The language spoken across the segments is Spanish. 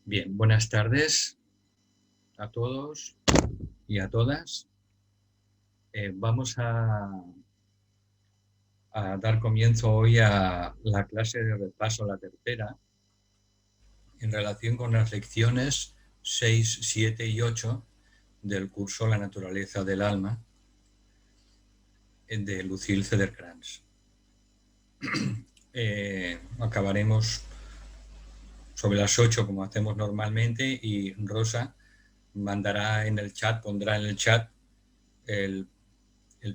Bien, buenas tardes a todos y a todas. Vamos a dar comienzo hoy a la clase de repaso, la tercera, en relación con las lecciones 6, 7 y 8 del curso La naturaleza del alma de Lucille Cederkrans. Acabaremos sobre las 8 como hacemos normalmente y Rosa mandará en el chat, pondrá en el chat el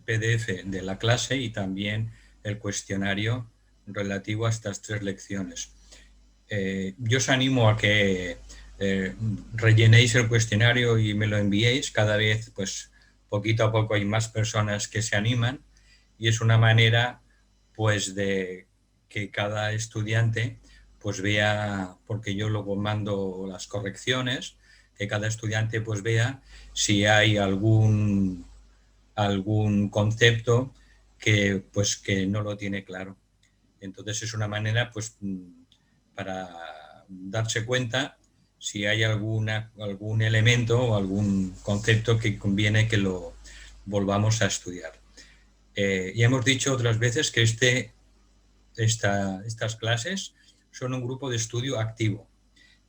PDF de la clase y también el cuestionario relativo a estas tres lecciones. Yo os animo a que rellenéis el cuestionario y me lo enviéis. Cada vez, pues, poquito a poco hay más personas que se animan y es una manera, pues, de que cada estudiante, pues, vea, porque yo luego mando las correcciones, que cada estudiante, pues, vea si hay algún concepto que, pues, que no lo tiene claro. Entonces es una manera, pues, para darse cuenta si hay algún elemento o algún concepto que conviene que lo volvamos a estudiar. Ya hemos dicho otras veces que estas clases son un grupo de estudio activo,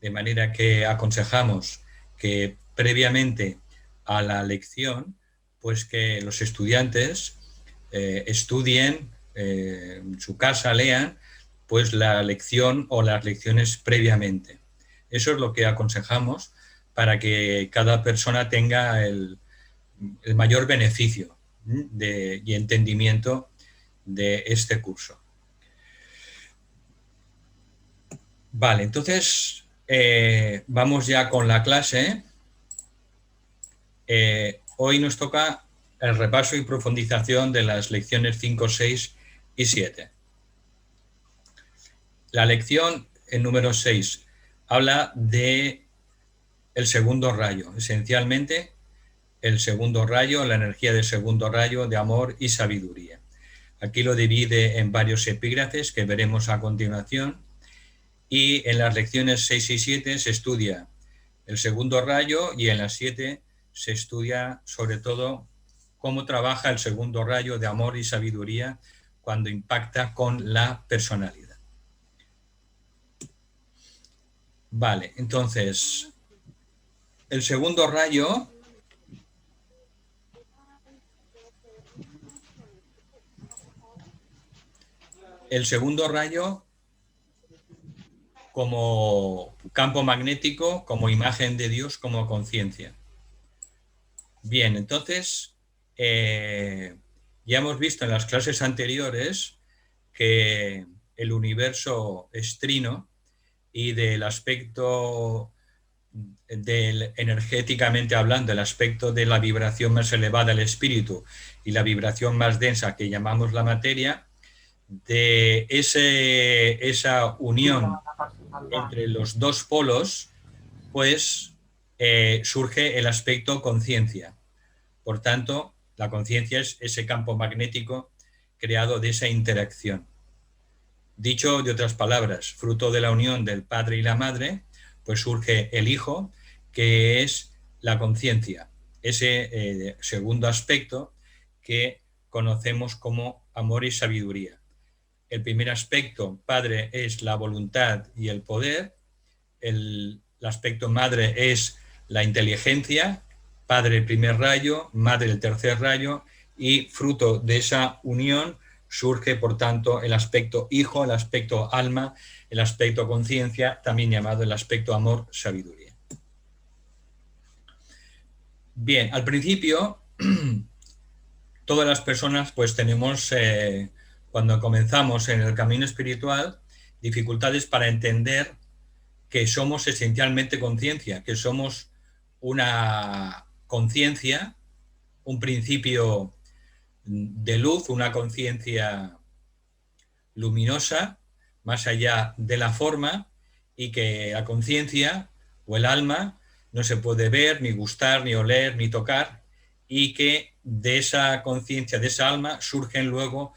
de manera que aconsejamos que previamente a la lección, pues que los estudiantes estudien en su casa, lean pues la lección o las lecciones previamente. Eso es lo que aconsejamos para que cada persona tenga el mayor beneficio y entendimiento de este curso. Vale, entonces vamos ya con la clase. Hoy nos toca el repaso y profundización de las lecciones 5, 6 y 7. La lección en número 6 habla de el segundo rayo, esencialmente el segundo rayo, la energía del segundo rayo de amor y sabiduría. Aquí lo divide en varios epígrafes que veremos a continuación y en las lecciones 6 y 7 se estudia el segundo rayo y en las 7 se estudia sobre todo cómo trabaja el segundo rayo de amor y sabiduría cuando impacta con la personalidad. Vale, entonces, el segundo rayo como campo magnético, como imagen de Dios, como conciencia. Bien, entonces, ya hemos visto en las clases anteriores que el universo es trino y del aspecto energéticamente hablando, el aspecto de la vibración más elevada del espíritu y la vibración más densa que llamamos la materia, de esa unión entre los dos polos, pues surge el aspecto conciencia. Por tanto, la conciencia es ese campo magnético creado de esa interacción. Dicho de otras palabras, fruto de la unión del padre y la madre, pues surge el hijo, que es la conciencia, ese segundo aspecto que conocemos como amor y sabiduría. El primer aspecto, padre, es la voluntad y el poder. El aspecto madre es la inteligencia, padre el primer rayo, madre el tercer rayo, y fruto de esa unión surge, por tanto, el aspecto hijo, el aspecto alma, el aspecto conciencia, también llamado el aspecto amor, sabiduría. Bien, al principio, todas las personas pues tenemos, cuando comenzamos en el camino espiritual, dificultades para entender que somos esencialmente conciencia, que somos una conciencia, un principio de luz, una conciencia luminosa, más allá de la forma, y que la conciencia o el alma no se puede ver, ni gustar, ni oler, ni tocar, y que de esa conciencia, de esa alma, surgen luego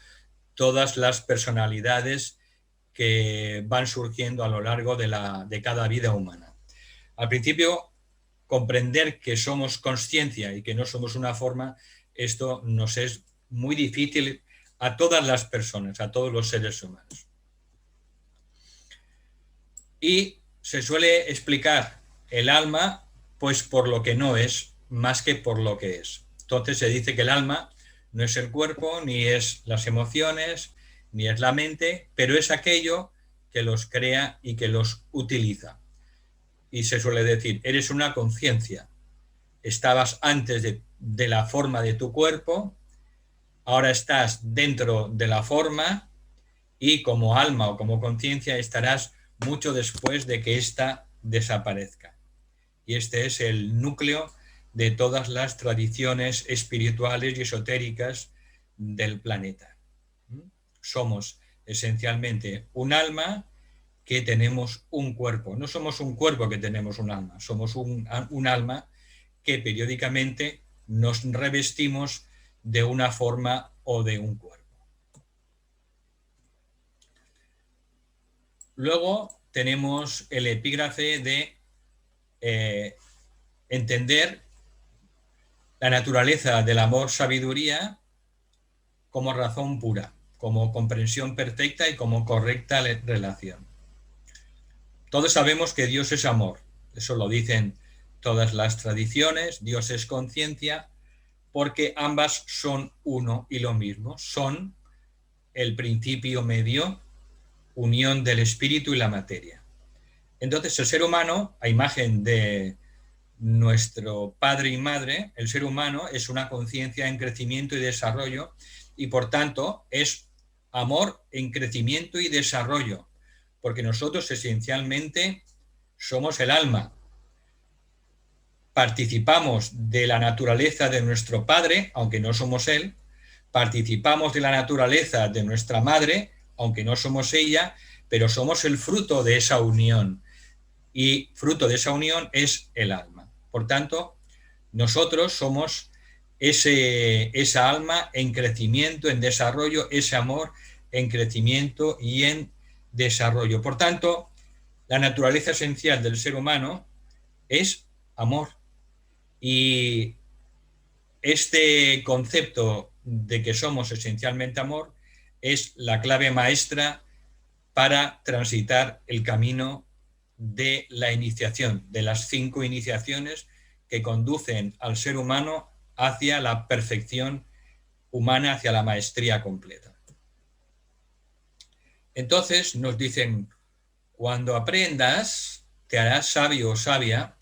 todas las personalidades que van surgiendo a lo largo de cada vida humana. Al principio, comprender que somos consciencia y que no somos una forma, esto nos es muy difícil a todas las personas, a todos los seres humanos. Y se suele explicar el alma pues por lo que no es, más que por lo que es. Entonces se dice que el alma no es el cuerpo, ni es las emociones, ni es la mente, pero es aquello que los crea y que los utiliza. Y se suele decir, eres una conciencia. Estabas antes de la forma de tu cuerpo, ahora estás dentro de la forma y como alma o como conciencia estarás mucho después de que ésta desaparezca. Y este es el núcleo de todas las tradiciones espirituales y esotéricas del planeta. Somos esencialmente un alma que tenemos un cuerpo. No somos un cuerpo que tenemos un alma, somos un alma que periódicamente nos revestimos de una forma o de un cuerpo. Luego tenemos el epígrafe de entender la naturaleza del amor-sabiduría como razón pura, como comprensión perfecta y como correcta relación. Todos sabemos que Dios es amor, eso lo dicen todas las tradiciones, Dios es conciencia, porque ambas son uno y lo mismo, son el principio medio, unión del espíritu y la materia. Entonces el ser humano, a imagen de nuestro padre y madre, el ser humano es una conciencia en crecimiento y desarrollo y por tanto es amor en crecimiento y desarrollo, porque nosotros esencialmente somos el alma. Participamos de la naturaleza de nuestro padre, aunque no somos él, participamos de la naturaleza de nuestra madre, aunque no somos ella, pero somos el fruto de esa unión. Y fruto de esa unión es el alma. Por tanto, nosotros somos esa alma en crecimiento, en desarrollo, ese amor en crecimiento y en desarrollo. Por tanto, la naturaleza esencial del ser humano es amor. Y este concepto de que somos esencialmente amor es la clave maestra para transitar el camino de la iniciación, de las 5 iniciaciones que conducen al ser humano hacia la perfección humana, hacia la maestría completa. Entonces nos dicen, cuando aprendas, te harás sabio o sabia,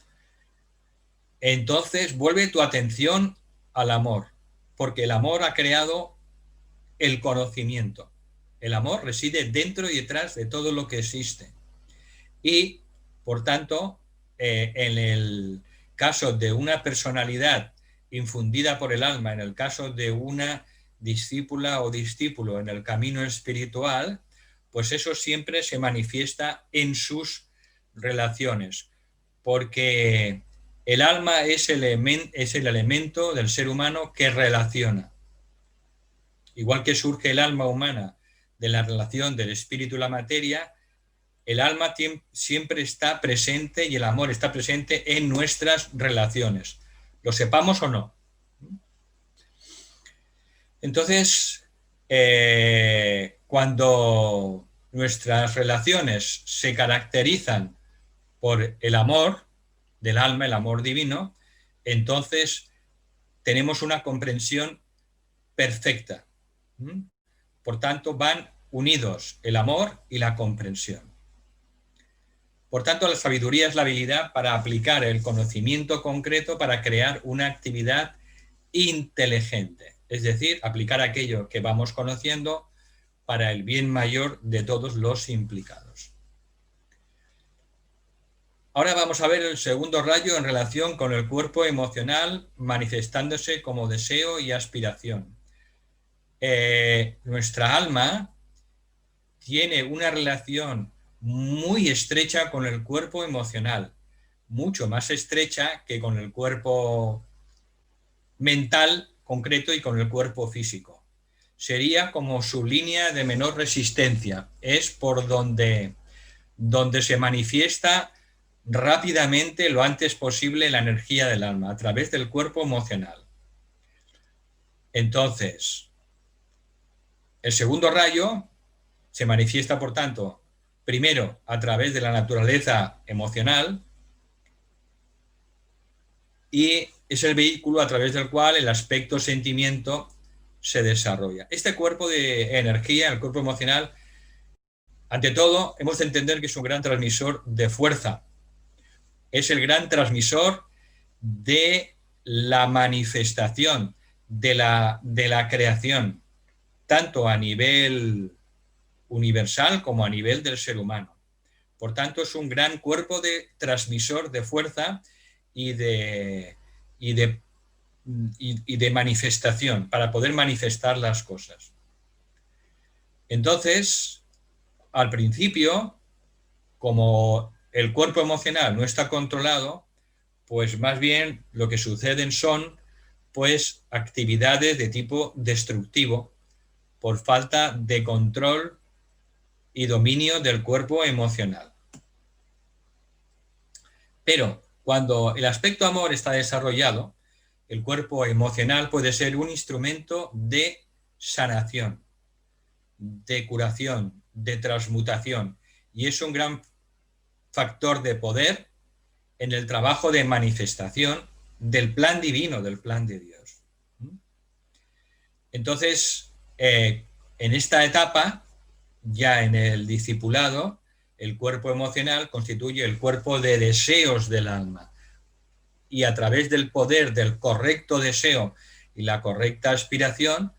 entonces vuelve tu atención al amor, porque el amor ha creado el conocimiento. El amor reside dentro y detrás de todo lo que existe. Y, por tanto, en el caso de una personalidad infundida por el alma, en el caso de una discípula o discípulo en el camino espiritual, pues eso siempre se manifiesta en sus relaciones, porque el alma es el elemento del ser humano que relaciona. Igual que surge el alma humana de la relación del espíritu y la materia, el alma siempre está presente y el amor está presente en nuestras relaciones, lo sepamos o no. Entonces, cuando nuestras relaciones se caracterizan por el amor del alma, el amor divino, entonces tenemos una comprensión perfecta. Por tanto, van unidos el amor y la comprensión. Por tanto, la sabiduría es la habilidad para aplicar el conocimiento concreto para crear una actividad inteligente, es decir, aplicar aquello que vamos conociendo para el bien mayor de todos los implicados. Ahora vamos a ver el segundo rayo en relación con el cuerpo emocional manifestándose como deseo y aspiración. Nuestra alma tiene una relación muy estrecha con el cuerpo emocional, mucho más estrecha que con el cuerpo mental concreto y con el cuerpo físico. Sería como su línea de menor resistencia, es por donde se manifiesta rápidamente, lo antes posible, la energía del alma a través del cuerpo emocional. Entonces, el segundo rayo se manifiesta, por tanto, primero a través de la naturaleza emocional y es el vehículo a través del cual el aspecto sentimiento se desarrolla. Este cuerpo de energía, el cuerpo emocional, ante todo, hemos de entender que es un gran transmisor de fuerza. Es el gran transmisor de la manifestación, de la creación, tanto a nivel universal como a nivel del ser humano. Por tanto, es un gran cuerpo de transmisor de fuerza y de manifestación, para poder manifestar las cosas. Entonces, al principio, como el cuerpo emocional no está controlado, pues más bien lo que suceden son pues actividades de tipo destructivo por falta de control y dominio del cuerpo emocional. Pero cuando el aspecto amor está desarrollado, el cuerpo emocional puede ser un instrumento de sanación, de curación, de transmutación, y es un gran factor de poder en el trabajo de manifestación del plan divino, del plan de Dios. Entonces, en esta etapa, ya en el discipulado, el cuerpo emocional constituye el cuerpo de deseos del alma. Y a través del poder del correcto deseo y la correcta aspiración,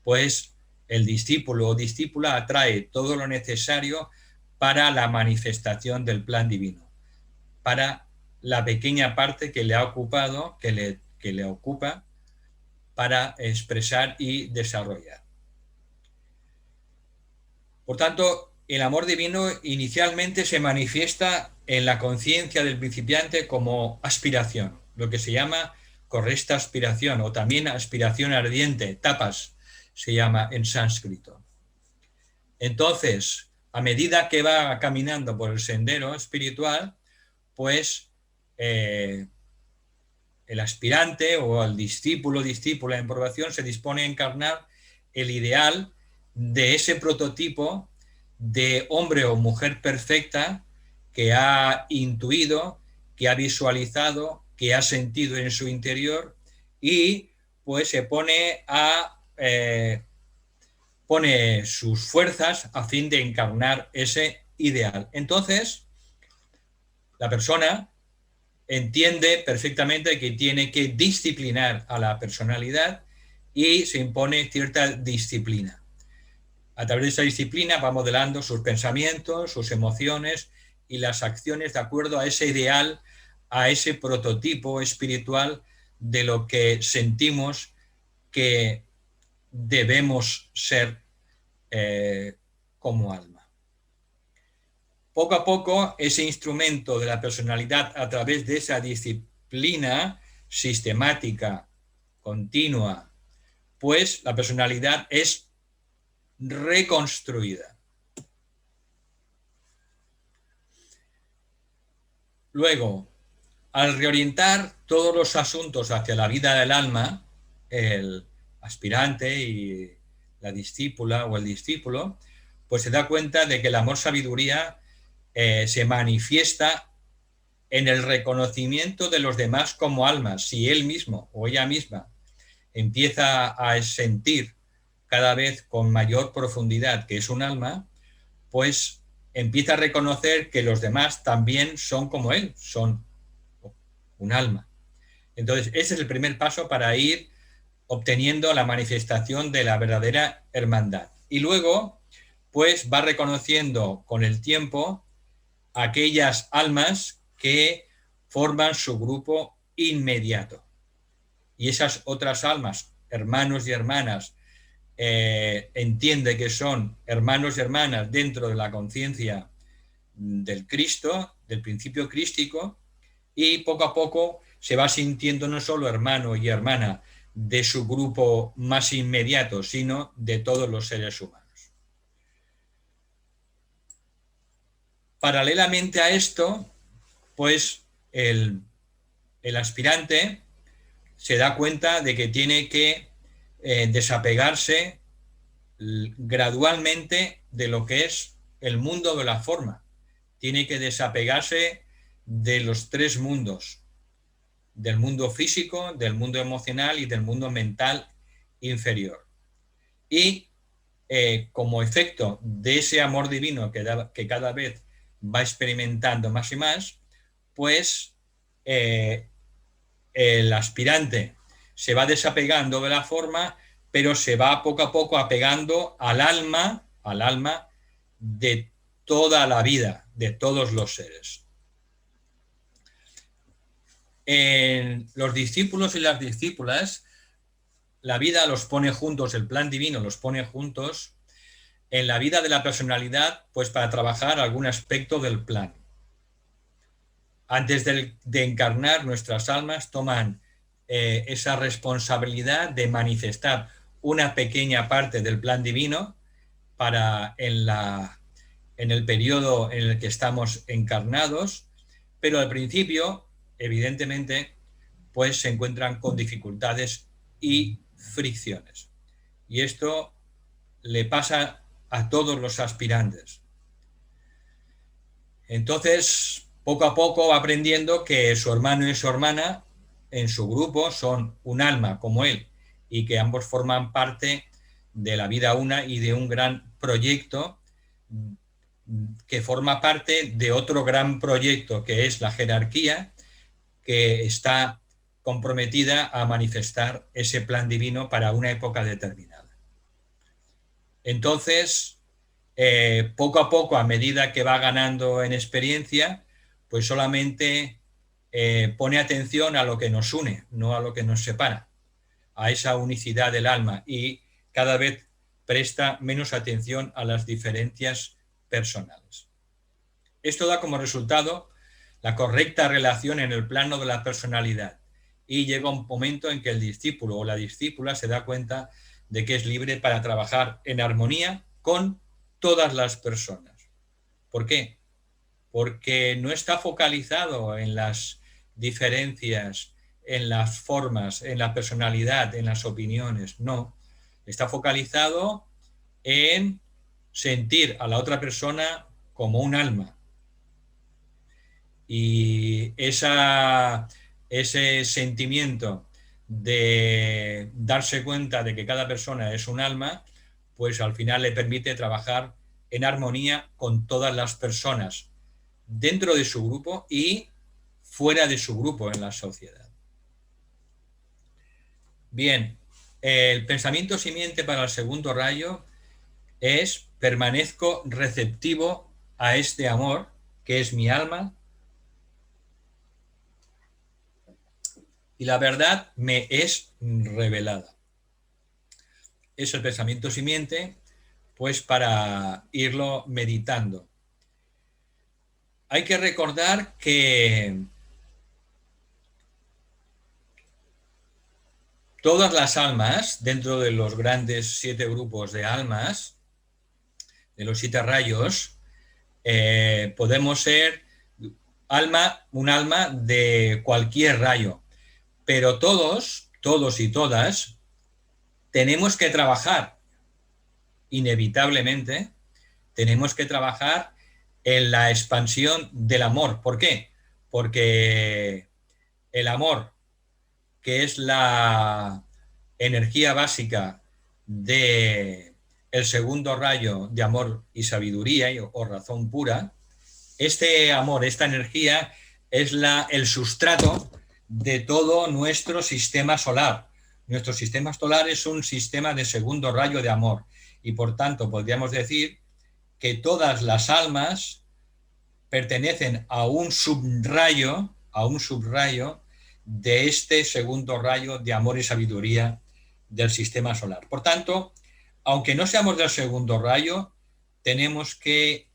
pues el discípulo o discípula atrae todo lo necesario para la manifestación del plan divino, para la pequeña parte que le ha ocupado, que le ocupa para expresar y desarrollar. Por tanto, el amor divino inicialmente se manifiesta en la conciencia del principiante como aspiración, lo que se llama correcta aspiración o también aspiración ardiente, tapas se llama en sánscrito. Entonces, a medida que va caminando por el sendero espiritual, pues el aspirante o el discípula en probación se dispone a encarnar el ideal de ese prototipo de hombre o mujer perfecta que ha intuido, que ha visualizado, que ha sentido en su interior y pues se pone pone sus fuerzas a fin de encarnar ese ideal. Entonces, la persona entiende perfectamente que tiene que disciplinar a la personalidad y se impone cierta disciplina. A través de esa disciplina va modelando sus pensamientos, sus emociones y las acciones de acuerdo a ese ideal, a ese prototipo espiritual de lo que sentimos que debemos ser como alma. Poco a poco, ese instrumento de la personalidad a través de esa disciplina sistemática, continua, pues la personalidad es reconstruida. Luego, al reorientar todos los asuntos hacia la vida del alma, el aspirante y la discípula o el discípulo, pues se da cuenta de que el amor-sabiduría se manifiesta en el reconocimiento de los demás como almas. Si él mismo o ella misma empieza a sentir cada vez con mayor profundidad que es un alma, pues empieza a reconocer que los demás también son como él, son un alma. Entonces, ese es el primer paso para ir obteniendo la manifestación de la verdadera hermandad. Y luego, pues va reconociendo con el tiempo aquellas almas que forman su grupo inmediato. Y esas otras almas, hermanos y hermanas, entiende que son hermanos y hermanas dentro de la conciencia del Cristo, del principio crístico, y poco a poco se va sintiendo no solo hermano y hermana de su grupo más inmediato, sino de todos los seres humanos. Paralelamente a esto, pues el aspirante se da cuenta de que tiene que desapegarse gradualmente de lo que es el mundo de la forma. Tiene que desapegarse de los tres mundos, del mundo físico, del mundo emocional y del mundo mental inferior. Y como efecto de ese amor divino que cada vez va experimentando más y más, pues el aspirante se va desapegando de la forma, pero se va poco a poco apegando al alma de toda la vida, de todos los seres. En los discípulos y las discípulas, la vida los pone juntos, el plan divino los pone juntos en la vida de la personalidad, pues para trabajar algún aspecto del plan. Antes de encarnar, nuestras almas toman esa responsabilidad de manifestar una pequeña parte del plan divino para en el periodo en el que estamos encarnados, pero al principio, evidentemente, pues se encuentran con dificultades y fricciones. Y esto le pasa a todos los aspirantes. Entonces, poco a poco va aprendiendo que su hermano y su hermana en su grupo son un alma como él y que ambos forman parte de la vida una y de un gran proyecto que forma parte de otro gran proyecto que es la jerarquía, que está comprometida a manifestar ese plan divino para una época determinada. Entonces, poco a poco, a medida que va ganando en experiencia, pues solamente pone atención a lo que nos une, no a lo que nos separa, a esa unicidad del alma, y cada vez presta menos atención a las diferencias personales. Esto da como resultado la correcta relación en el plano de la personalidad, y llega un momento en que el discípulo o la discípula se da cuenta de que es libre para trabajar en armonía con todas las personas. ¿Por qué? Porque no está focalizado en las diferencias, en las formas, en la personalidad, en las opiniones, no. Está focalizado en sentir a la otra persona como un alma. Y ese sentimiento de darse cuenta de que cada persona es un alma, pues al final le permite trabajar en armonía con todas las personas dentro de su grupo y fuera de su grupo en la sociedad. Bien, el pensamiento simiente para el segundo rayo es: permanezco receptivo a este amor que es mi alma y la verdad me es revelada. Es el pensamiento simiente, pues para irlo meditando. Hay que recordar que todas las almas, dentro de los grandes 7 grupos de almas, de los 7 rayos, podemos ser un alma de cualquier rayo, pero todos y todas, tenemos que trabajar, inevitablemente, tenemos que trabajar en la expansión del amor. ¿Por qué? Porque el amor, que es la energía básica del segundo rayo de amor y sabiduría o razón pura, este amor, esta energía es el sustrato de todo nuestro sistema solar. Nuestro sistema solar es un sistema de segundo rayo de amor y por tanto podríamos decir que todas las almas pertenecen a un subrayo de este segundo rayo de amor y sabiduría del sistema solar. Por tanto, aunque no seamos del segundo rayo, tenemos que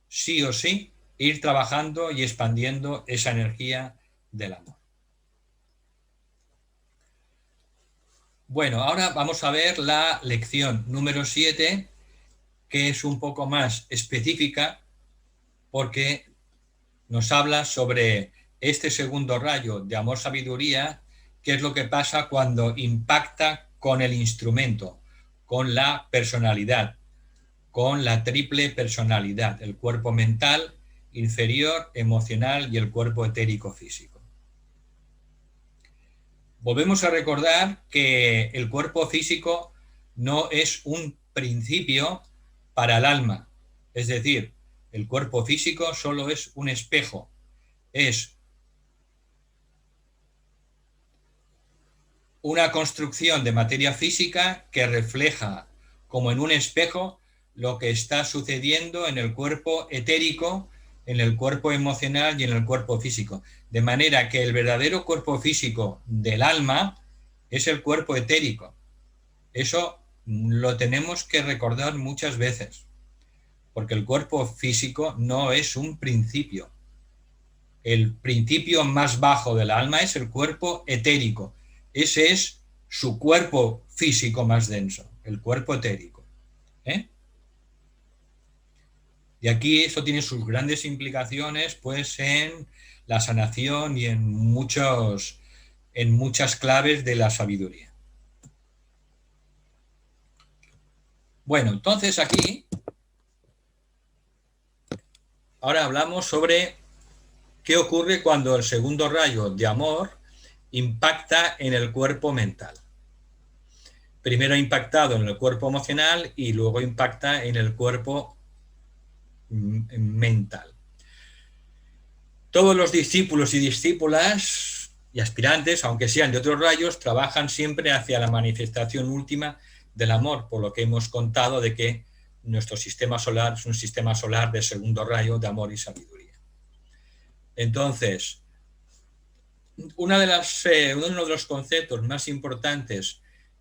sí o sí ir trabajando y expandiendo esa energía del amor. Bueno, ahora vamos a ver la lección número 7, que es un poco más específica porque nos habla sobre este segundo rayo de amor-sabiduría, qué es lo que pasa cuando impacta con el instrumento, con la personalidad, con la triple personalidad, el cuerpo mental, inferior, emocional y el cuerpo etérico físico. Volvemos a recordar que el cuerpo físico no es un principio para el alma, es decir, el cuerpo físico solo es un espejo, es una construcción de materia física que refleja como en un espejo lo que está sucediendo en el cuerpo etérico, en el cuerpo emocional y en el cuerpo físico. De manera que el verdadero cuerpo físico del alma es el cuerpo etérico. Eso lo tenemos que recordar muchas veces, porque el cuerpo físico no es un principio. El principio más bajo del alma es el cuerpo etérico. Ese es su cuerpo físico más denso, el cuerpo etérico. ¿Eh? Y aquí eso tiene sus grandes implicaciones pues en la sanación y en muchas claves de la sabiduría. Bueno, entonces aquí ahora hablamos sobre qué ocurre cuando el segundo rayo de amor impacta en el cuerpo mental. Primero ha impactado en el cuerpo emocional y luego impacta en el cuerpo mental. Todos los discípulos y discípulas y aspirantes, aunque sean de otros rayos, trabajan siempre hacia la manifestación última del amor, por lo que hemos contado de que nuestro sistema solar es un sistema solar de segundo rayo de amor y sabiduría. Entonces, uno de los conceptos más importantes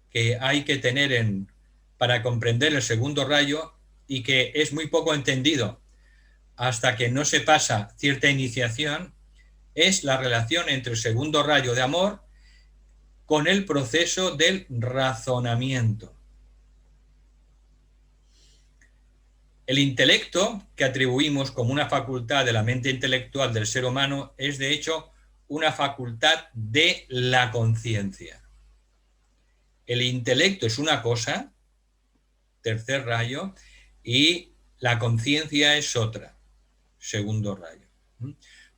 que hay que tener para comprender el segundo rayo y que es muy poco entendido hasta que no se pasa cierta iniciación, es la relación entre el segundo rayo de amor con el proceso del razonamiento. El intelecto, que atribuimos como una facultad de la mente intelectual del ser humano, es de hecho una facultad de la conciencia. El intelecto es una cosa, tercer rayo, y la conciencia es otra, segundo rayo.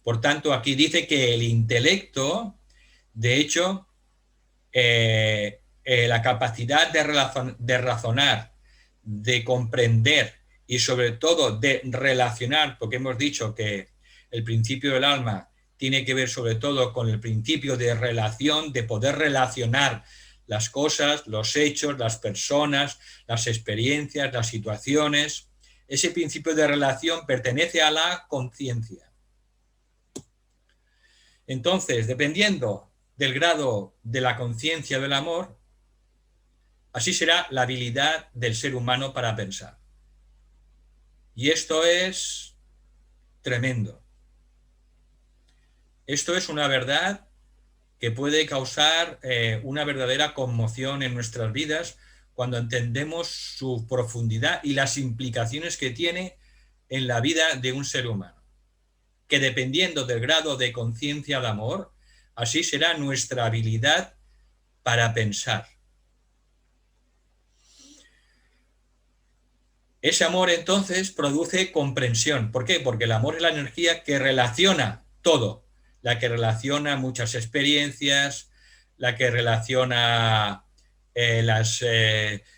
Por tanto, aquí dice que el intelecto, de hecho, la capacidad de razonar, de comprender y sobre todo de relacionar, porque hemos dicho que el principio del alma tiene que ver sobre todo con el principio de relación, de poder relacionar las cosas, los hechos, las personas, las experiencias, las situaciones. Ese principio de relación pertenece a la conciencia. Entonces, dependiendo del grado de la conciencia del amor, así será la habilidad del ser humano para pensar. Y esto es tremendo. Esto es una verdad que puede causar una verdadera conmoción en nuestras vidas cuando entendemos su profundidad y las implicaciones que tiene en la vida de un ser humano. Que dependiendo del grado de conciencia de amor, así será nuestra habilidad para pensar. Ese amor entonces produce comprensión. ¿Por qué? Porque el amor es la energía que relaciona todo, la que relaciona muchas experiencias, la que relaciona las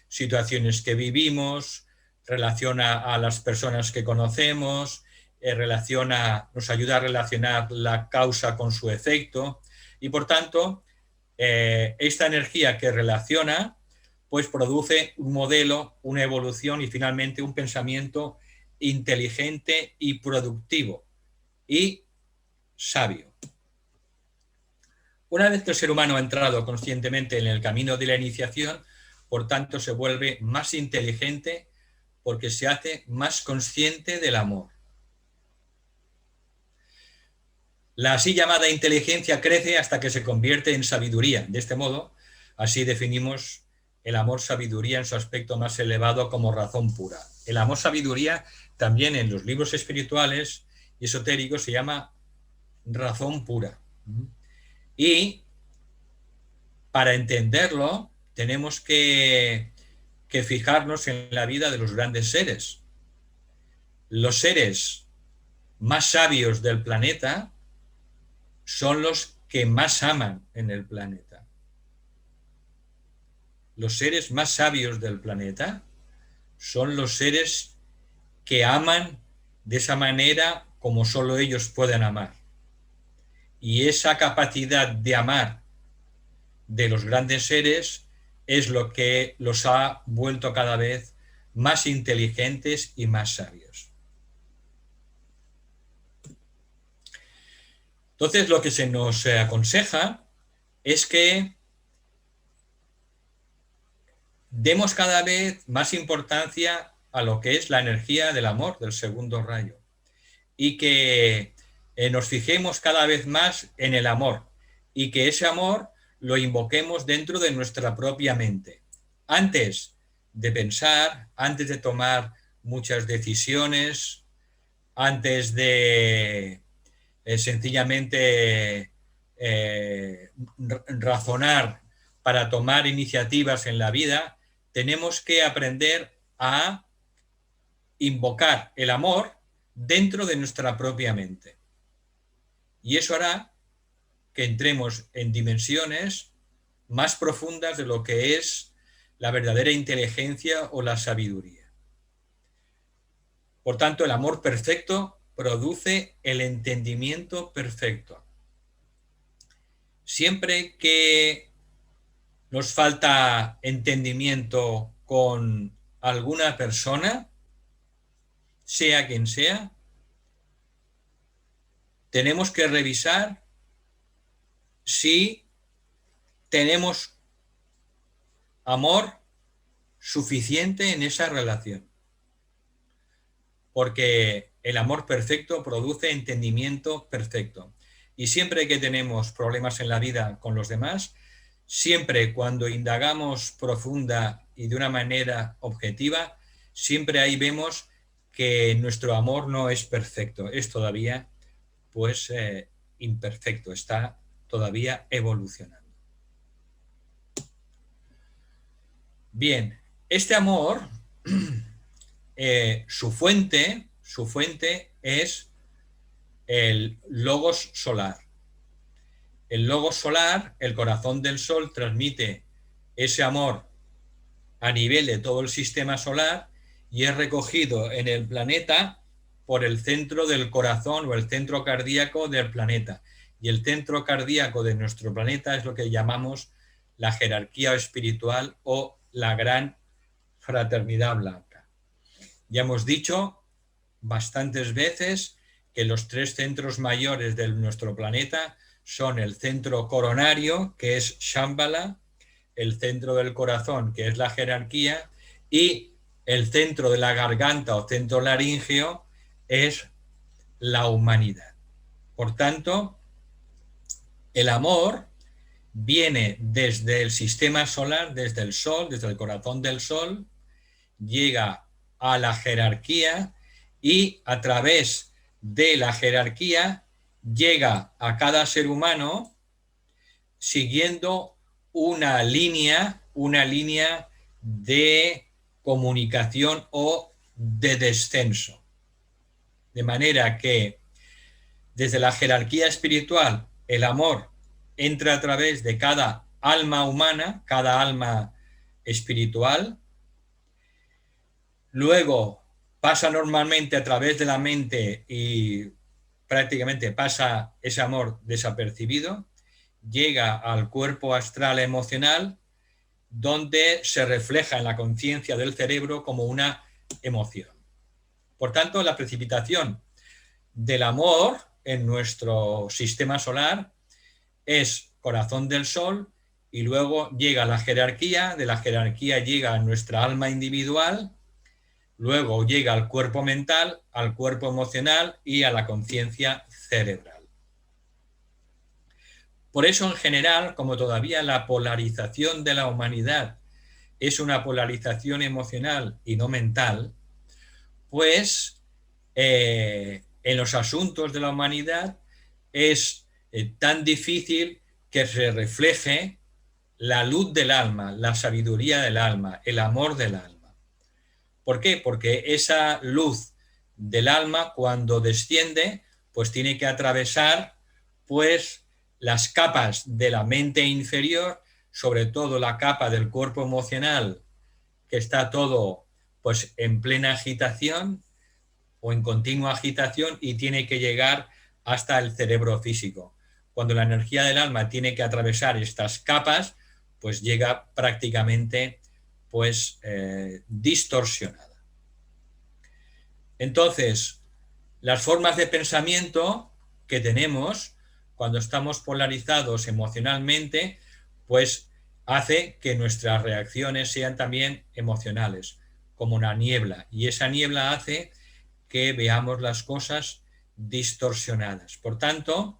situaciones que vivimos, relaciona a las personas que conocemos, nos ayuda a relacionar la causa con su efecto y por tanto esta energía que relaciona pues produce un modelo, una evolución y finalmente un pensamiento inteligente y productivo y sabio. Una vez que el ser humano ha entrado conscientemente en el camino de la iniciación, por tanto se vuelve más inteligente porque se hace más consciente del amor. La así llamada inteligencia crece hasta que se convierte en sabiduría. De este modo, así definimos el amor-sabiduría en su aspecto más elevado como razón pura. El amor-sabiduría también en los libros espirituales y esotérico se llama razón pura. Y para entenderlo tenemos que fijarnos en la vida de los grandes seres. Los seres más sabios del planeta son los que más aman en el planeta. Los seres más sabios del planeta son los seres que aman de esa manera como solo ellos pueden amar. Y esa capacidad de amar de los grandes seres es lo que los ha vuelto cada vez más inteligentes y más sabios. Entonces, lo que se nos aconseja es que demos cada vez más importancia a lo que es la energía del amor, del segundo rayo, y que nos fijemos cada vez más en el amor, y que ese amor lo invoquemos dentro de nuestra propia mente. Antes de pensar, antes de tomar muchas decisiones, antes de sencillamente razonar para tomar iniciativas en la vida, tenemos que aprender a invocar el amor dentro de nuestra propia mente. Y eso hará que entremos en dimensiones más profundas de lo que es la verdadera inteligencia o la sabiduría. Por tanto, el amor perfecto produce el entendimiento perfecto. Siempre que nos falta entendimiento con alguna persona, sea quien sea, tenemos que revisar si tenemos amor suficiente en esa relación. Porque el amor perfecto produce entendimiento perfecto. Y siempre que tenemos problemas en la vida con los demás, siempre cuando indagamos profunda y de una manera objetiva, siempre ahí vemos que nuestro amor no es perfecto, es todavía pues imperfecto, está todavía evolucionando. Bien, este amor, su fuente es el logos solar. El logos solar, el corazón del sol, transmite ese amor a nivel de todo el sistema solar y es recogido en el planeta por el centro del corazón o el centro cardíaco del planeta. Y el centro cardíaco de nuestro planeta es lo que llamamos la jerarquía espiritual o la gran fraternidad blanca. Ya hemos dicho bastantes veces que los tres centros mayores de nuestro planeta son el centro coronario, que es Shambhala, el centro del corazón, que es la jerarquía, y el centro de la garganta o centro laríngeo es la humanidad. Por tanto, el amor viene desde el sistema solar, desde el sol, desde el corazón del sol, llega a la jerarquía y a través de la jerarquía llega a cada ser humano siguiendo una línea de comunicación o de descenso. De manera que desde la jerarquía espiritual el amor entra a través de cada alma humana, cada alma espiritual, luego pasa normalmente a través de la mente y prácticamente pasa ese amor desapercibido, llega al cuerpo astral emocional, donde se refleja en la conciencia del cerebro como una emoción. Por tanto, la precipitación del amor en nuestro sistema solar es corazón del sol y luego llega a la jerarquía, de la jerarquía llega a nuestra alma individual, luego llega al cuerpo mental, al cuerpo emocional y a la conciencia cerebral. Por eso, en general, como todavía la polarización de la humanidad es una polarización emocional y no mental, pues en los asuntos de la humanidad es tan difícil que se refleje la luz del alma, la sabiduría del alma, el amor del alma. ¿Por qué? Porque esa luz del alma, cuando desciende, pues tiene que atravesar pues las capas de la mente inferior, sobre todo la capa del cuerpo emocional, que está todo pues en plena agitación o en continua agitación, y tiene que llegar hasta el cerebro físico. Cuando la energía del alma tiene que atravesar estas capas, pues llega prácticamente pues distorsionada. Entonces, las formas de pensamiento que tenemos cuando estamos polarizados emocionalmente, pues hace que nuestras reacciones sean también emocionales, como una niebla, y esa niebla hace que veamos las cosas distorsionadas. Por tanto,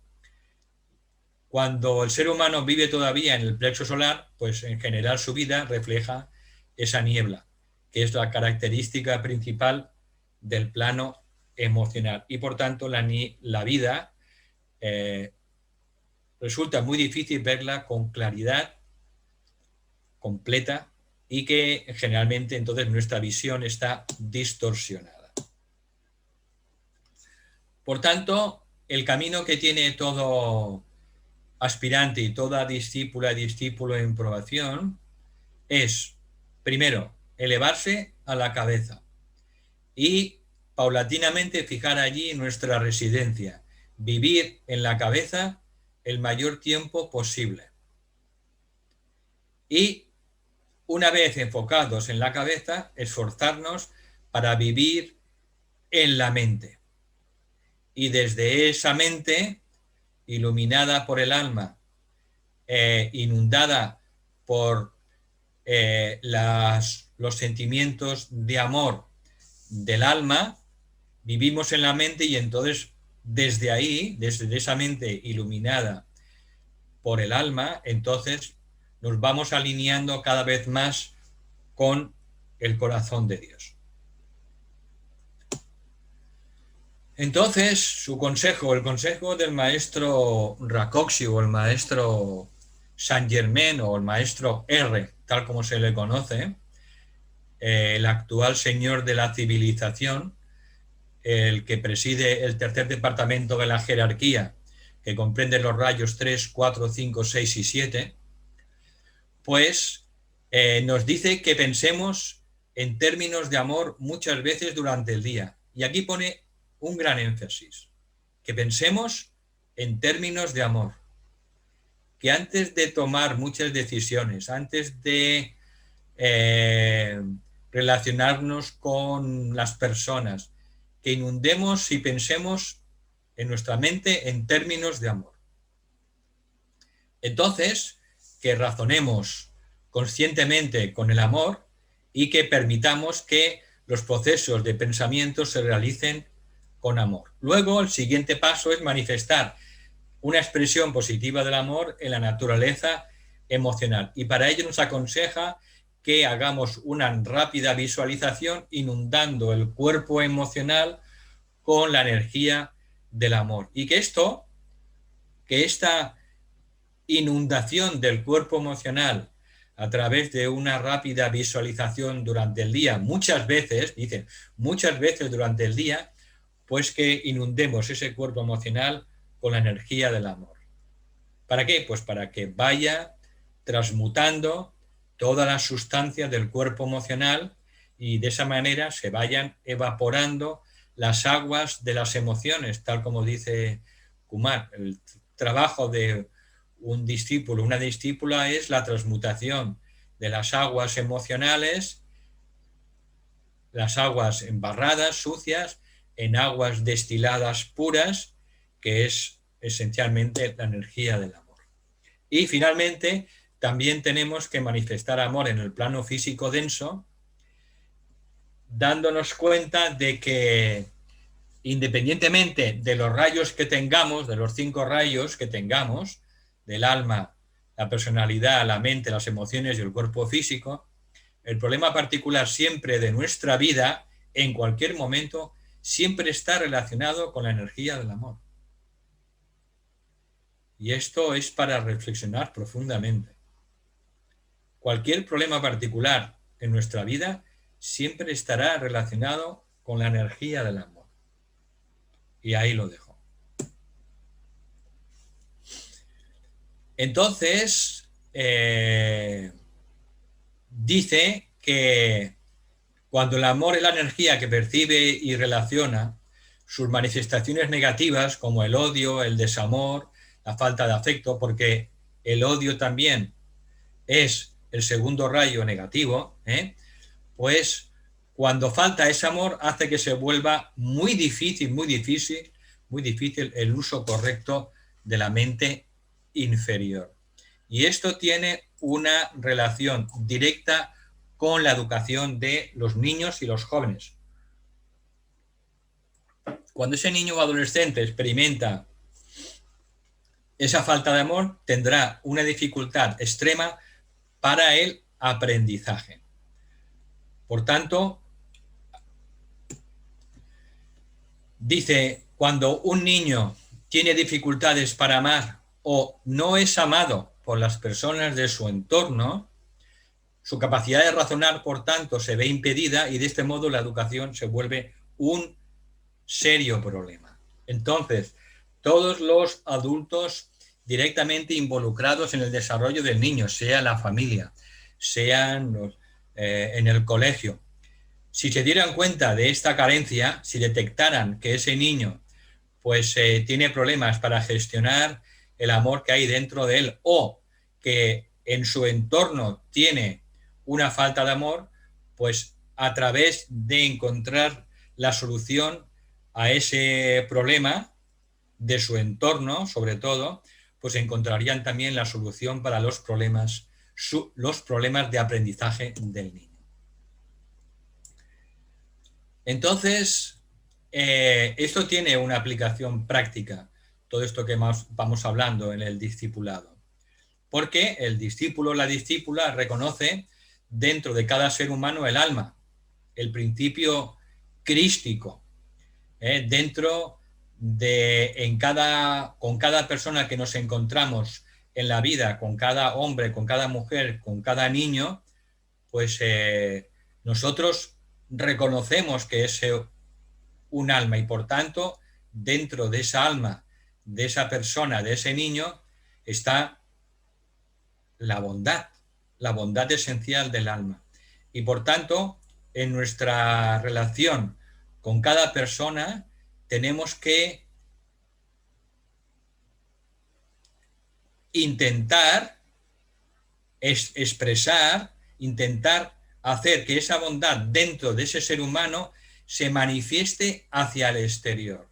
cuando el ser humano vive todavía en el plexo solar, pues en general su vida refleja esa niebla, que es la característica principal del plano emocional. Y por tanto la vida resulta muy difícil verla con claridad completa, y que generalmente entonces nuestra visión está distorsionada. Por tanto, el camino que tiene todo aspirante y toda discípula y discípulo en probación es, primero, elevarse a la cabeza y paulatinamente fijar allí nuestra residencia, vivir en la cabeza el mayor tiempo posible. Y una vez enfocados en la cabeza, esforzarnos para vivir en la mente. Y desde esa mente, iluminada por el alma, inundada por los sentimientos de amor del alma, vivimos en la mente, y entonces desde ahí, desde esa mente iluminada por el alma, entonces nos vamos alineando cada vez más con el corazón de Dios. Entonces, su consejo, el consejo del maestro Rakoczy, o el maestro Saint Germain, o el maestro R, tal como se le conoce, el actual señor de la civilización, el que preside el tercer departamento de la jerarquía, que comprende los rayos 3, 4, 5, 6 y 7, pues nos dice que pensemos en términos de amor muchas veces durante el día. Y aquí pone un gran énfasis, que pensemos en términos de amor, que antes de tomar muchas decisiones, antes de relacionarnos con las personas, que inundemos y pensemos en nuestra mente en términos de amor. Entonces, que razonemos conscientemente con el amor y que permitamos que los procesos de pensamiento se realicen con amor. Luego, el siguiente paso es manifestar una expresión positiva del amor en la naturaleza emocional. Y para ello nos aconseja que hagamos una rápida visualización inundando el cuerpo emocional con la energía del amor. Y que esta inundación del cuerpo emocional a través de una rápida visualización durante el día, muchas veces durante el día, pues que inundemos ese cuerpo emocional con la energía del amor. ¿Para qué? Pues para que vaya transmutando todas las sustancias del cuerpo emocional, y de esa manera se vayan evaporando las aguas de las emociones, tal como dice Kumar. El trabajo de un discípulo, una discípula, es la transmutación de las aguas emocionales, las aguas embarradas, sucias, en aguas destiladas puras, que es esencialmente la energía del amor. Y finalmente, también tenemos que manifestar amor en el plano físico denso, dándonos cuenta de que independientemente de los rayos que tengamos, de los 5 rayos que tengamos, del alma, la personalidad, la mente, las emociones y el cuerpo físico, el problema particular siempre de nuestra vida, en cualquier momento, siempre está relacionado con la energía del amor. Y esto es para reflexionar profundamente. Cualquier problema particular en nuestra vida siempre estará relacionado con la energía del amor. Y ahí lo dejo. Entonces, dice que cuando el amor es la energía que percibe y relaciona, sus manifestaciones negativas como el odio, el desamor, la falta de afecto, porque el odio también es el segundo rayo negativo, pues cuando falta ese amor hace que se vuelva muy difícil el uso correcto de la mente inferior. Y esto tiene una relación directa con la educación de los niños y los jóvenes. Cuando ese niño o adolescente experimenta esa falta de amor, tendrá una dificultad extrema para el aprendizaje. Por tanto, dice, cuando un niño tiene dificultades para amar o no es amado por las personas de su entorno, su capacidad de razonar, por tanto, se ve impedida y de este modo la educación se vuelve un serio problema. Entonces, todos los adultos directamente involucrados en el desarrollo del niño, sea la familia, sean en el colegio, si se dieran cuenta de esta carencia, si detectaran que ese niño pues tiene problemas para gestionar el amor que hay dentro de él o que en su entorno tiene una falta de amor, pues a través de encontrar la solución a ese problema de su entorno, sobre todo, pues encontrarían también la solución para los problemas de aprendizaje del niño. Entonces, esto tiene una aplicación práctica, todo esto que vamos hablando en el discipulado, porque el discípulo, la discípula, reconoce dentro de cada ser humano el alma, el principio crístico, dentro de, con cada persona que nos encontramos en la vida, con cada hombre, con cada mujer, con cada niño, pues nosotros reconocemos que es un alma y por tanto dentro de esa alma, de esa persona, de ese niño, está la bondad esencial del alma. Y por tanto, en nuestra relación con cada persona tenemos que intentar expresar, intentar hacer que esa bondad dentro de ese ser humano se manifieste hacia el exterior.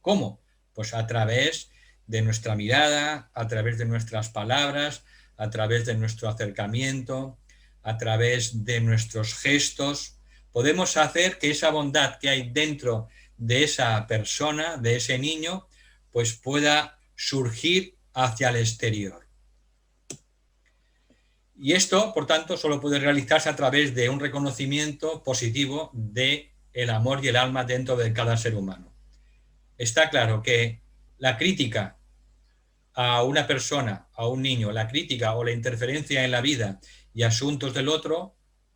¿Cómo? Pues a través de nuestra mirada, a través de nuestras palabras, a través de nuestro acercamiento, a través de nuestros gestos. Podemos hacer que esa bondad que hay dentro de esa persona, de ese niño, pues pueda surgir hacia el exterior. Y esto, por tanto, solo puede realizarse a través de un reconocimiento positivo del amor y el alma dentro de cada ser humano. Está claro que la crítica a una persona, a un niño, la crítica o la interferencia en la vida y asuntos del otro,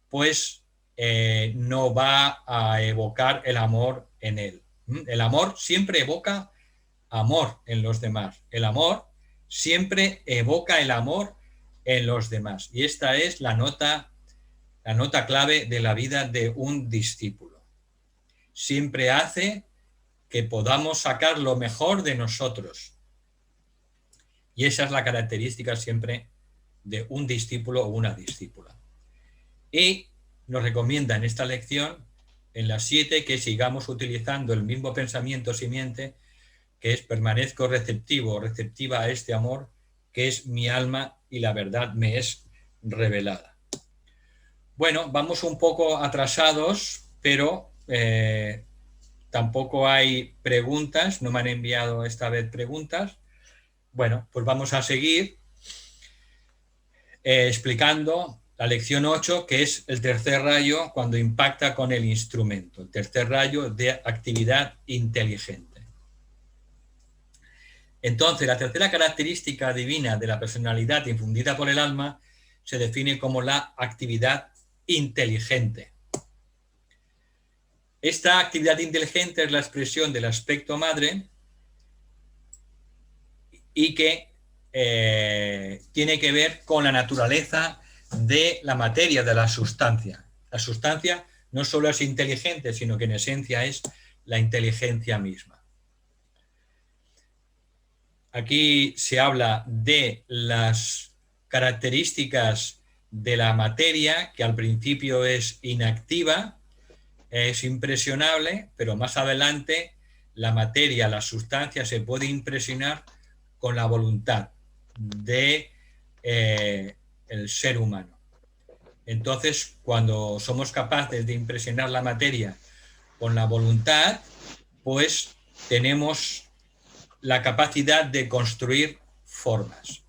pues no va a evocar el amor en él. El amor siempre evoca amor en los demás. El amor siempre evoca el amor en los demás. Y esta es la nota clave de la vida de un discípulo. Siempre hace que podamos sacar lo mejor de nosotros. Y esa es la característica siempre de un discípulo o una discípula. Y nos recomienda en esta lección, en las 7, que sigamos utilizando el mismo pensamiento simiente, que es permanezco receptivo o receptiva a este amor, que es mi alma y la verdad me es revelada. Bueno, vamos un poco atrasados, pero tampoco hay preguntas, no me han enviado esta vez preguntas. Bueno, pues vamos a seguir explicando La lección 8, que es el tercer rayo cuando impacta con el instrumento, el tercer rayo de actividad inteligente. Entonces, la tercera característica divina de la personalidad infundida por el alma se define como la actividad inteligente. Esta actividad inteligente es la expresión del aspecto madre y que tiene que ver con la naturaleza de la materia, de la sustancia. La sustancia no solo es inteligente, sino que en esencia es la inteligencia misma. Aquí se habla de las características de la materia, que al principio es inactiva, es impresionable, pero más adelante la materia, la sustancia, se puede impresionar con la voluntad de el ser humano. Entonces, cuando somos capaces de impresionar la materia con la voluntad, pues tenemos la capacidad de construir formas.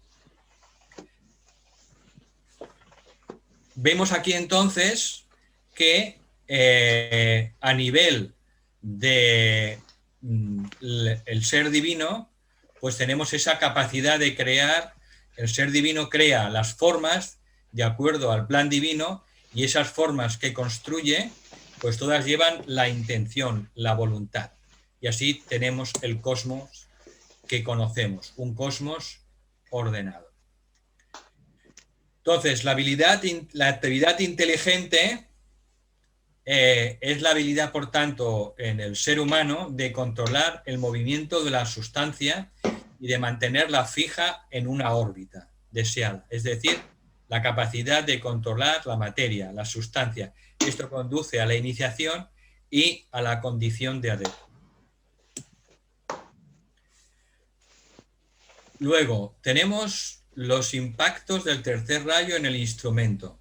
Vemos aquí entonces que a nivel de el ser divino, pues tenemos esa capacidad de crear. El ser divino crea las formas de acuerdo al plan divino, y esas formas que construye, pues todas llevan la intención, la voluntad. Y así tenemos el cosmos que conocemos, un cosmos ordenado. Entonces, la actividad inteligente es la habilidad, por tanto, en el ser humano de controlar el movimiento de la sustancia y de mantenerla fija en una órbita deseada, es decir, la capacidad de controlar la materia, la sustancia. Esto conduce a la iniciación y a la condición de adepto. Luego, tenemos los impactos del tercer rayo en el instrumento.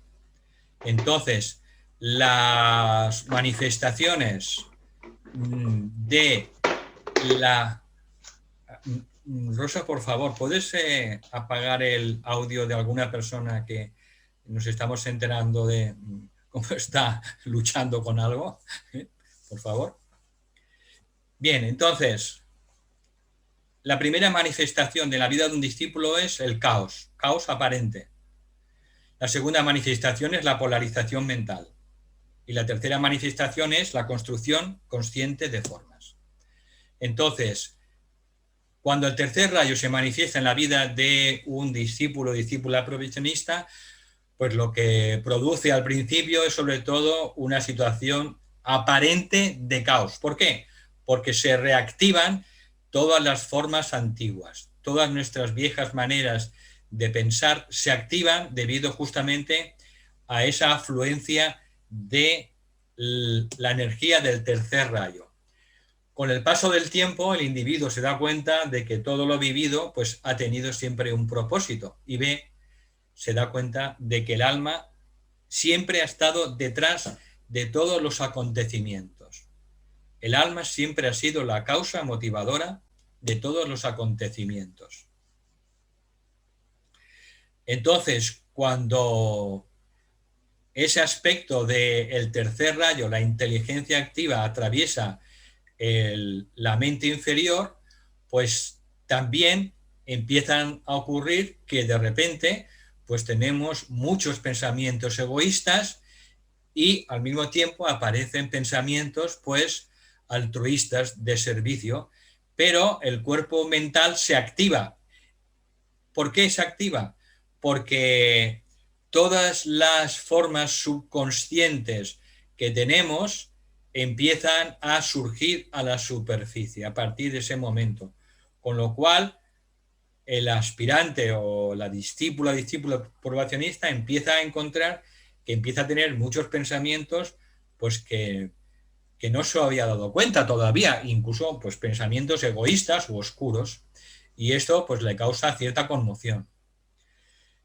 Entonces, las manifestaciones de la... Rosa, por favor, ¿puedes apagar el audio de alguna persona que nos estamos enterando de cómo está luchando con algo? Por favor. Bien, entonces, la primera manifestación de la vida de un discípulo es el caos, caos aparente. La segunda manifestación es la polarización mental. Y la tercera manifestación es la construcción consciente de formas. Entonces, cuando el tercer rayo se manifiesta en la vida de un discípulo o discípula profesionista, pues lo que produce al principio es sobre todo una situación aparente de caos. ¿Por qué? Porque se reactivan todas las formas antiguas, todas nuestras viejas maneras de pensar se activan debido justamente a esa afluencia de la energía del tercer rayo. Con el paso del tiempo, el individuo se da cuenta de que todo lo vivido pues, ha tenido siempre un propósito y se da cuenta de que el alma siempre ha estado detrás de todos los acontecimientos. El alma siempre ha sido la causa motivadora de todos los acontecimientos. Entonces, cuando ese aspecto del tercer rayo, la inteligencia activa, atraviesa la mente inferior, pues también empiezan a ocurrir que de repente pues tenemos muchos pensamientos egoístas y al mismo tiempo aparecen pensamientos pues altruistas de servicio, pero el cuerpo mental se activa. ¿Por qué se activa? Porque todas las formas subconscientes que tenemos empiezan a surgir a la superficie a partir de ese momento. Con lo cual, el aspirante o la discípula probacionista empieza a encontrar que empieza a tener muchos pensamientos pues que no se había dado cuenta todavía, incluso pues pensamientos egoístas u oscuros. Y esto pues le causa cierta conmoción.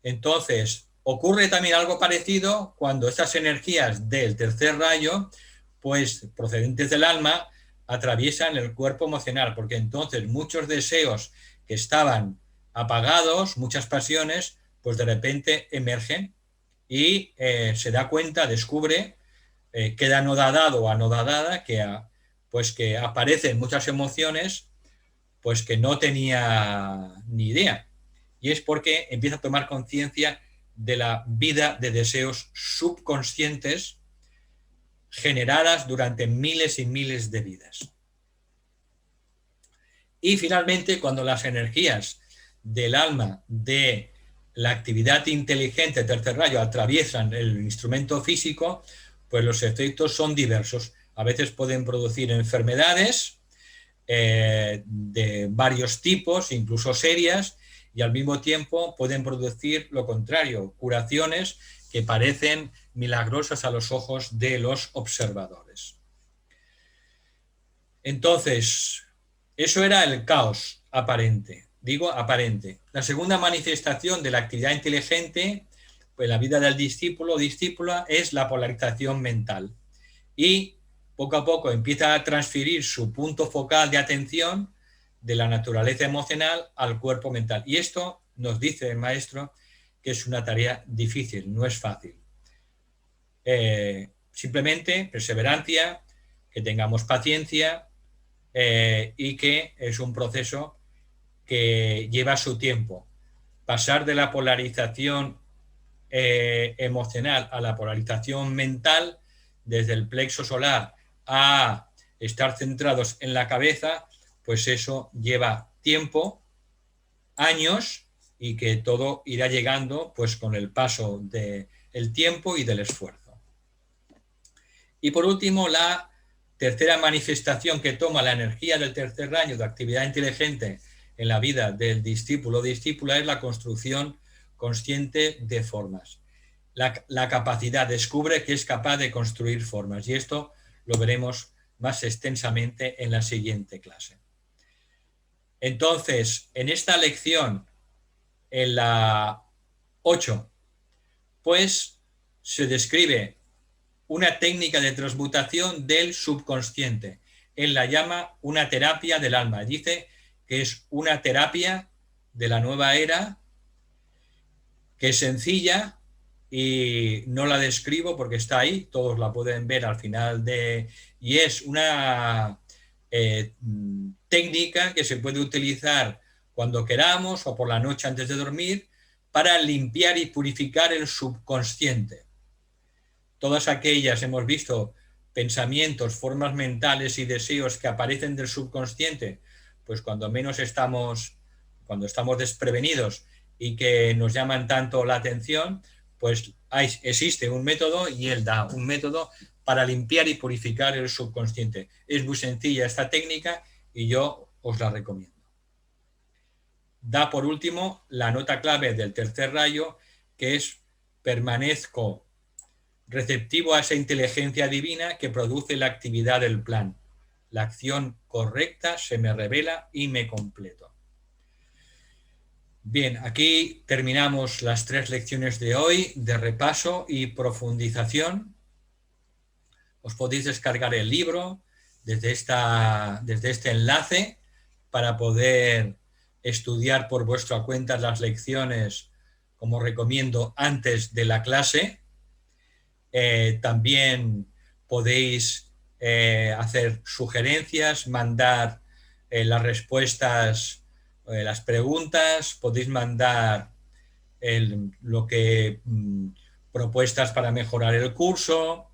Entonces, ocurre también algo parecido cuando estas energías del tercer rayo, pues procedentes del alma, atraviesan el cuerpo emocional, porque entonces muchos deseos que estaban apagados, muchas pasiones, pues de repente emergen y se da cuenta, descubre, queda anodadado o anodadada pues que aparecen muchas emociones pues que no tenía ni idea. Y es porque empieza a tomar conciencia de la vida de deseos subconscientes generadas durante miles y miles de vidas. Y finalmente, cuando las energías del alma de la actividad inteligente tercer rayo atraviesan el instrumento físico, pues los efectos son diversos. A veces pueden producir enfermedades de varios tipos, incluso serias, y al mismo tiempo pueden producir lo contrario, curaciones que parecen milagrosas a los ojos de los observadores. Entonces, eso era el caos aparente. Digo aparente. La segunda manifestación de la actividad inteligente, pues la vida del discípulo o discípula, es la polarización mental. Y poco a poco empieza a transferir su punto focal de atención de la naturaleza emocional al cuerpo mental. Y esto nos dice el maestro que es una tarea difícil, no es fácil. Simplemente perseverancia, que tengamos paciencia y que es un proceso que lleva su tiempo. Pasar de la polarización emocional a la polarización mental, desde el plexo solar a estar centrados en la cabeza, pues eso lleva tiempo, años, y que todo irá llegando pues con el paso del tiempo y del esfuerzo. Y por último, la tercera manifestación que toma la energía del tercer rayo de actividad inteligente en la vida del discípulo o discípula es la construcción consciente de formas. La capacidad, descubre que es capaz de construir formas, y esto lo veremos más extensamente en la siguiente clase. Entonces, en esta lección, en la 8, pues se describe una técnica de transmutación del subconsciente. Él la llama una terapia del alma. Dice que es una terapia de la nueva era, que es sencilla, y no la describo porque está ahí, todos la pueden ver al final y es una técnica que se puede utilizar cuando queramos o por la noche antes de dormir para limpiar y purificar el subconsciente. Todas aquellas, hemos visto, pensamientos, formas mentales y deseos que aparecen del subconsciente, pues cuando estamos desprevenidos y que nos llaman tanto la atención, pues existe un método, y él da un método para limpiar y purificar el subconsciente. Es muy sencilla esta técnica y yo os la recomiendo. Da por último la nota clave del tercer rayo, que es: permanezco receptivo a esa inteligencia divina que produce la actividad del plan. La acción correcta se me revela y me completo. Bien, aquí terminamos las 3 lecciones de hoy de repaso y profundización. Os podéis descargar el libro desde este enlace para poder estudiar por vuestra cuenta las lecciones, como recomiendo, antes de la clase. También podéis hacer sugerencias, mandar las respuestas, las preguntas, podéis mandar propuestas para mejorar el curso,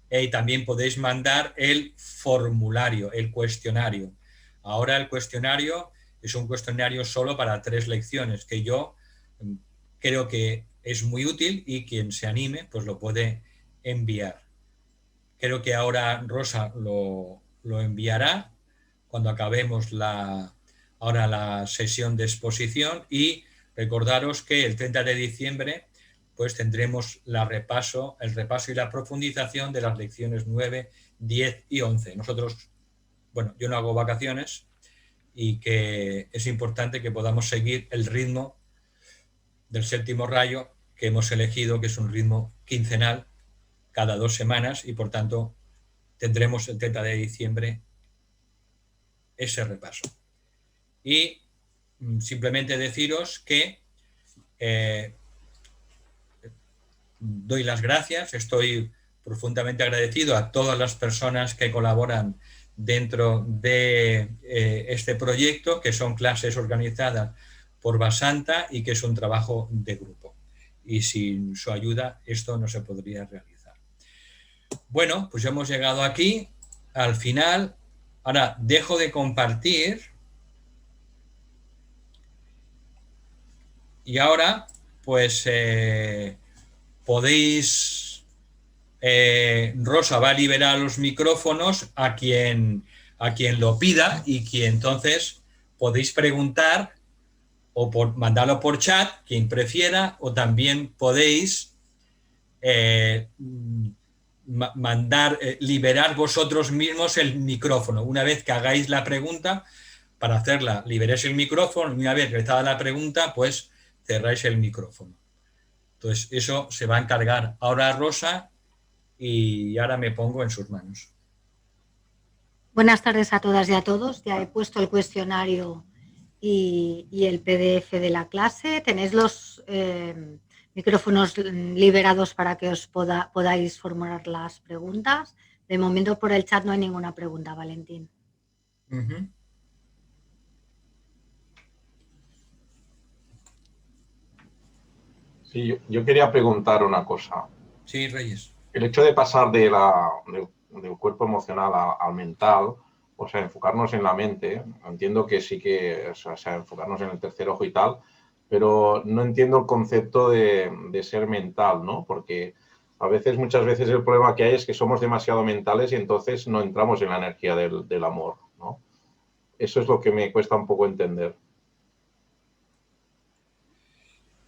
y también podéis mandar el formulario, el cuestionario. Ahora el cuestionario es un cuestionario solo para 3 lecciones, que yo creo que es muy útil, y quien se anime pues lo puede enviar. Creo que ahora Rosa lo enviará cuando acabemos ahora la sesión de exposición, y recordaros que el 30 de diciembre pues tendremos el repaso y la profundización de las lecciones 9, 10 y 11. Yo no hago vacaciones, y que es importante que podamos seguir el ritmo del séptimo rayo que hemos elegido, que es un ritmo quincenal, cada 2 semanas, y por tanto tendremos el 30 de diciembre ese repaso. Y simplemente deciros que doy las gracias, estoy profundamente agradecido a todas las personas que colaboran dentro de este proyecto, que son clases organizadas por Basanta y que es un trabajo de grupo. Y sin su ayuda esto no se podría realizar. Bueno, pues hemos llegado aquí, al final. Ahora dejo de compartir y ahora pues podéis... Rosa va a liberar los micrófonos a quien lo pida y que entonces podéis preguntar o mandarlo por chat, quien prefiera, o también podéis liberar vosotros mismos el micrófono. Una vez que hagáis la pregunta, para hacerla, liberéis el micrófono, y una vez realizada la pregunta, pues cerráis el micrófono. Entonces, eso se va a encargar ahora Rosa y ahora me pongo en sus manos. Buenas tardes a todas y a todos. Ya he puesto el cuestionario y el PDF de la clase. Tenéis los micrófonos liberados para que os podáis formular las preguntas. De momento por el chat no hay ninguna pregunta, Valentín. Sí, yo quería preguntar una cosa. Sí, Reyes. El hecho de pasar del cuerpo emocional al mental, o sea, enfocarnos en la mente, entiendo que sí que, o sea, enfocarnos en el tercer ojo y tal, pero no entiendo el concepto de ser mental, ¿no? Porque muchas veces el problema que hay es que somos demasiado mentales y entonces no entramos en la energía del amor, ¿no? Eso es lo que me cuesta un poco entender.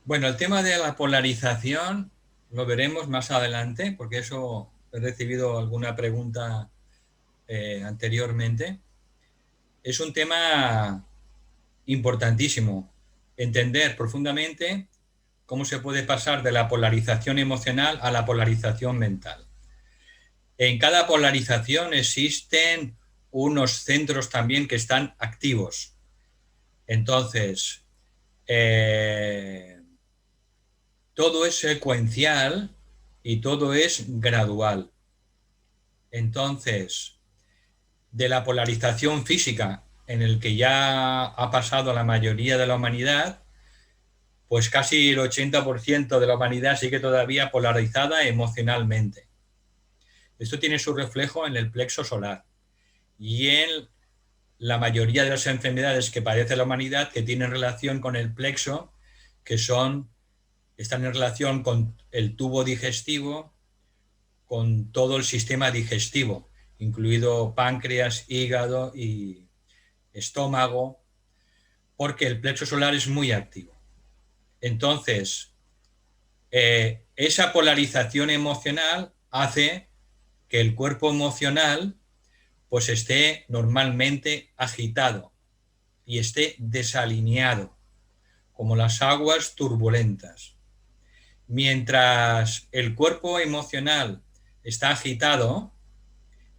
Bueno, el tema de la polarización lo veremos más adelante, porque eso he recibido alguna pregunta anteriormente. Es un tema importantísimo, entender profundamente cómo se puede pasar de la polarización emocional a la polarización mental. En cada polarización existen unos centros también que están activos. Entonces, todo es secuencial y todo es gradual. Entonces, de la polarización física, en el que ya ha pasado la mayoría de la humanidad, pues casi el 80% de la humanidad sigue todavía polarizada emocionalmente. Esto tiene su reflejo en el plexo solar y en la mayoría de las enfermedades que padece la humanidad que tienen relación con el plexo, que están en relación con el tubo digestivo, con todo el sistema digestivo, incluido páncreas, hígado y estómago, porque el plexo solar es muy activo. Entonces, esa polarización emocional hace que el cuerpo emocional pues esté normalmente agitado y esté desalineado, como las aguas turbulentas. Mientras el cuerpo emocional está agitado,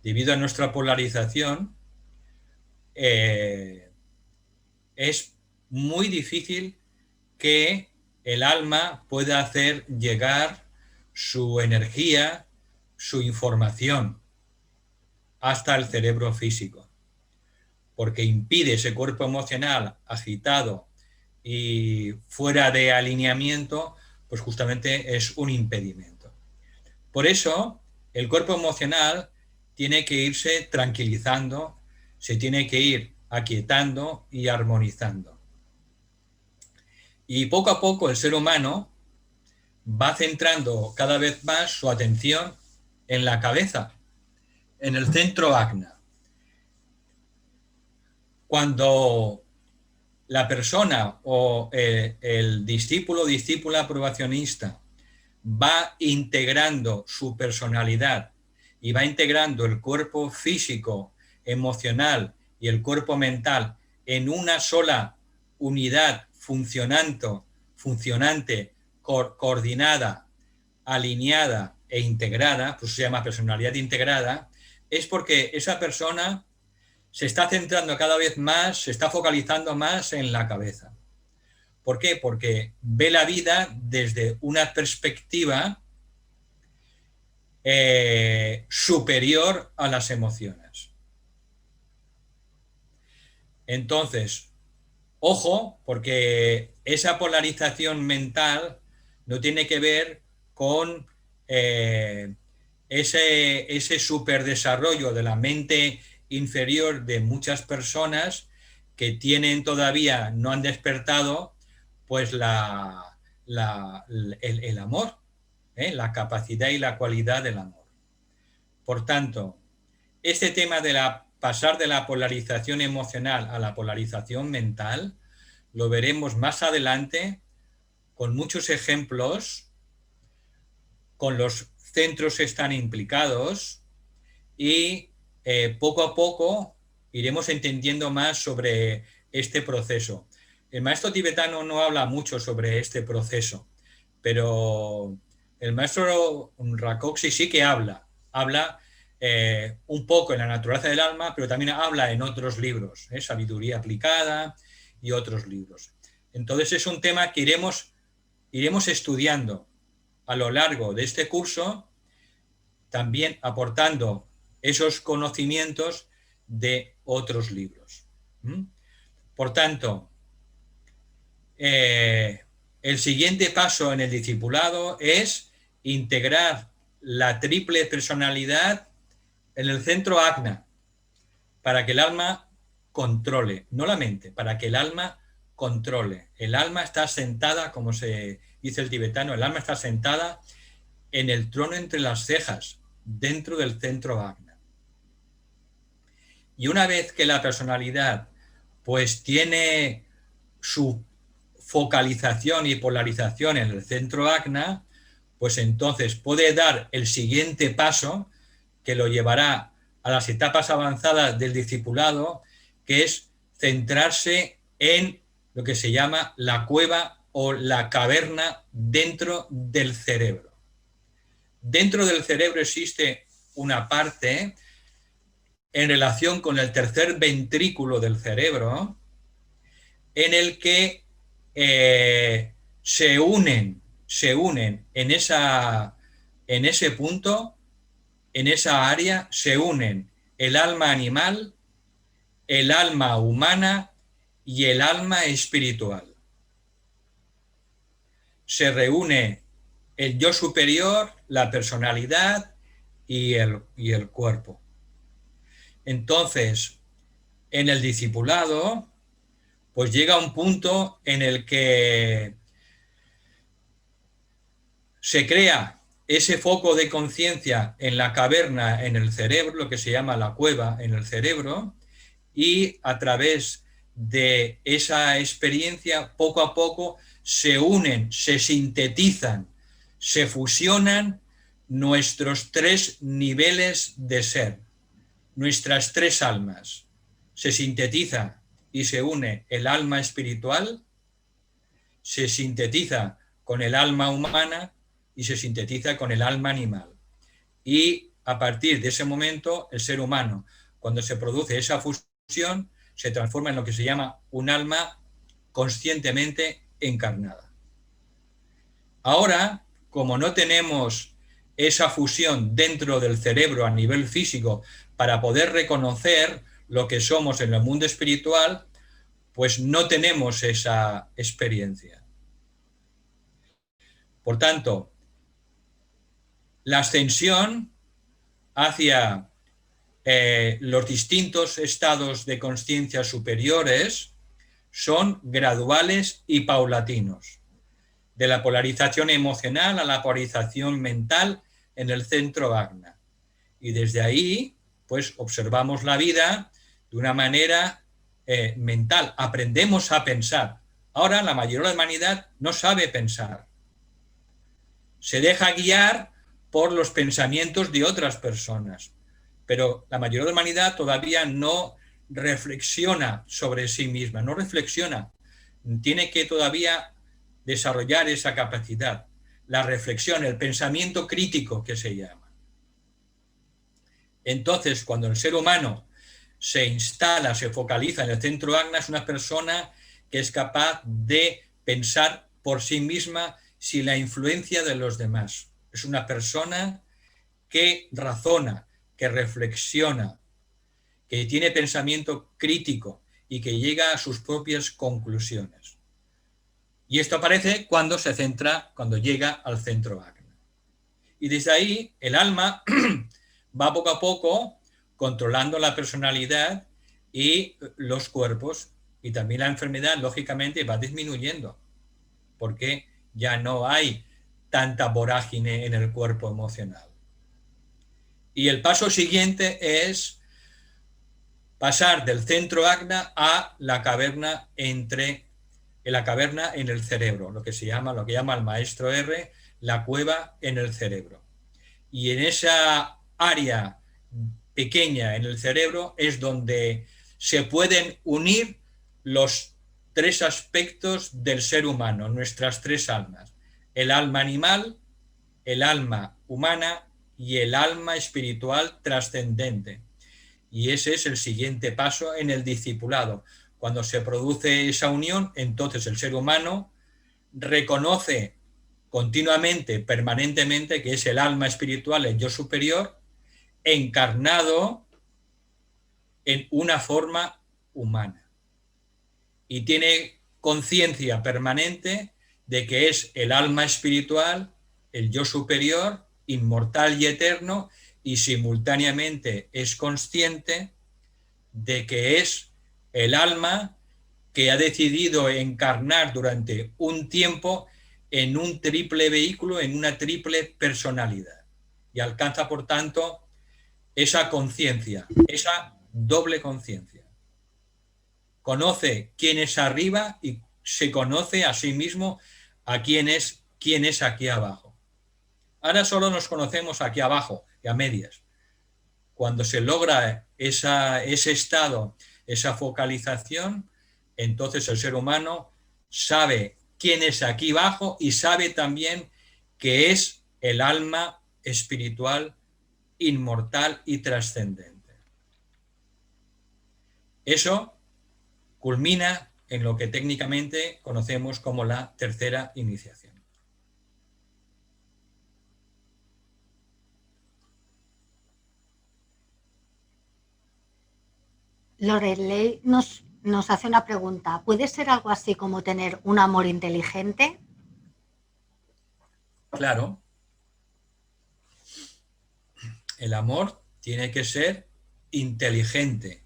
debido a nuestra polarización, es muy difícil que el alma pueda hacer llegar su energía, su información hasta el cerebro físico, porque impide ese cuerpo emocional agitado y fuera de alineamiento, pues justamente es un impedimento. Por eso, el cuerpo emocional tiene que irse tranquilizando, se tiene que ir aquietando y armonizando. Y poco a poco el ser humano va centrando cada vez más su atención en la cabeza, en el centro Ajna. Cuando la persona o el discípulo o discípula aprobacionista va integrando su personalidad y va integrando el cuerpo físico, emocional y el cuerpo mental en una sola unidad funcionante, coordinada, alineada e integrada, pues se llama personalidad integrada, es porque esa persona se está centrando cada vez más, se está focalizando más en la cabeza. ¿Por qué? Porque ve la vida desde una perspectiva superior a las emociones. Entonces, ojo, porque esa polarización mental no tiene que ver con ese superdesarrollo de la mente inferior de muchas personas que tienen todavía, no han despertado, pues el amor, la capacidad y la cualidad del amor. Por tanto, este tema de pasar de la polarización emocional a la polarización mental lo veremos más adelante con muchos ejemplos, con los centros que están implicados y poco a poco iremos entendiendo más sobre este proceso. El maestro tibetano no habla mucho sobre este proceso, pero el maestro Rakoczy sí que habla un poco en la naturaleza del alma, pero también habla en otros libros, Sabiduría aplicada y otros libros. Entonces es un tema que iremos estudiando a lo largo de este curso, también aportando esos conocimientos de otros libros. Por tanto, el siguiente paso en el discipulado es integrar la triple personalidad en el centro Ajna, para que el alma controle, no la mente, para que el alma controle. El alma está sentada, como se dice el tibetano, el alma está sentada en el trono entre las cejas, dentro del centro Ajna. Y una vez que la personalidad pues tiene su focalización y polarización en el centro Ajna, pues entonces puede dar el siguiente paso que lo llevará a las etapas avanzadas del discipulado, que es centrarse en lo que se llama la cueva o la caverna dentro del cerebro. Dentro del cerebro existe una parte en relación con el tercer ventrículo del cerebro, en el que se unen en ese punto, en esa área, se unen el alma animal, el alma humana y el alma espiritual. Se reúne el yo superior, la personalidad y el cuerpo. Entonces, en el discipulado, pues llega un punto en el que se crea ese foco de conciencia en la caverna, en el cerebro, lo que se llama la cueva en el cerebro, y a través de esa experiencia, poco a poco, se unen, se sintetizan, se fusionan nuestros tres niveles de ser, nuestras tres almas. Se sintetiza y se une el alma espiritual, se sintetiza con el alma humana y se sintetiza con el alma animal. Y a partir de ese momento, el ser humano, cuando se produce esa fusión, se transforma en lo que se llama un alma conscientemente encarnada. Ahora, como no tenemos esa fusión dentro del cerebro a nivel físico para poder reconocer lo que somos en el mundo espiritual, pues no tenemos esa experiencia. Por tanto, la ascensión hacia los distintos estados de conciencia superiores son graduales y paulatinos, de la polarización emocional a la polarización mental en el centro Ajna. Y desde ahí, pues observamos la vida de una manera mental, aprendemos a pensar. Ahora la mayoría de la humanidad no sabe pensar. Se deja guiar por los pensamientos de otras personas, pero la mayoría de la humanidad todavía no reflexiona sobre sí misma, no reflexiona, tiene que todavía desarrollar esa capacidad, la reflexión, el pensamiento crítico que se llama. Entonces, cuando el ser humano se instala, se focaliza en el centro Ajna, es una persona que es capaz de pensar por sí misma sin la influencia de los demás. Es una persona que razona, que reflexiona, que tiene pensamiento crítico y que llega a sus propias conclusiones. Y esto aparece cuando llega al centro Ajna. Y desde ahí el alma va poco a poco controlando la personalidad y los cuerpos, y también la enfermedad lógicamente va disminuyendo, porque ya no hay tanta vorágine en el cuerpo emocional. Y el paso siguiente es pasar del centro Ajna a la caverna en el cerebro, lo que llama el maestro R, la cueva en el cerebro. Y en esa área pequeña en el cerebro es donde se pueden unir los tres aspectos del ser humano, nuestras tres almas: el alma animal, el alma humana y el alma espiritual trascendente. Y ese es el siguiente paso en el discipulado. Cuando se produce esa unión, entonces el ser humano reconoce continuamente, permanentemente, que es el alma espiritual, el yo superior, encarnado en una forma humana. Y tiene conciencia permanente de que es el alma espiritual, el yo superior, inmortal y eterno, y simultáneamente es consciente de que es el alma que ha decidido encarnar durante un tiempo en un triple vehículo, en una triple personalidad. Y alcanza, por tanto, esa conciencia, esa doble conciencia. Conoce quién es arriba y se conoce a sí mismo a quién es aquí abajo. Ahora solo nos conocemos aquí abajo y a medias. Cuando se logra ese estado, esa focalización, entonces el ser humano sabe quién es aquí abajo y sabe también que es el alma espiritual, inmortal y trascendente. Eso culmina en lo que técnicamente conocemos como la tercera iniciación. Lorelei nos hace una pregunta. ¿Puede ser algo así como tener un amor inteligente? Claro. El amor tiene que ser inteligente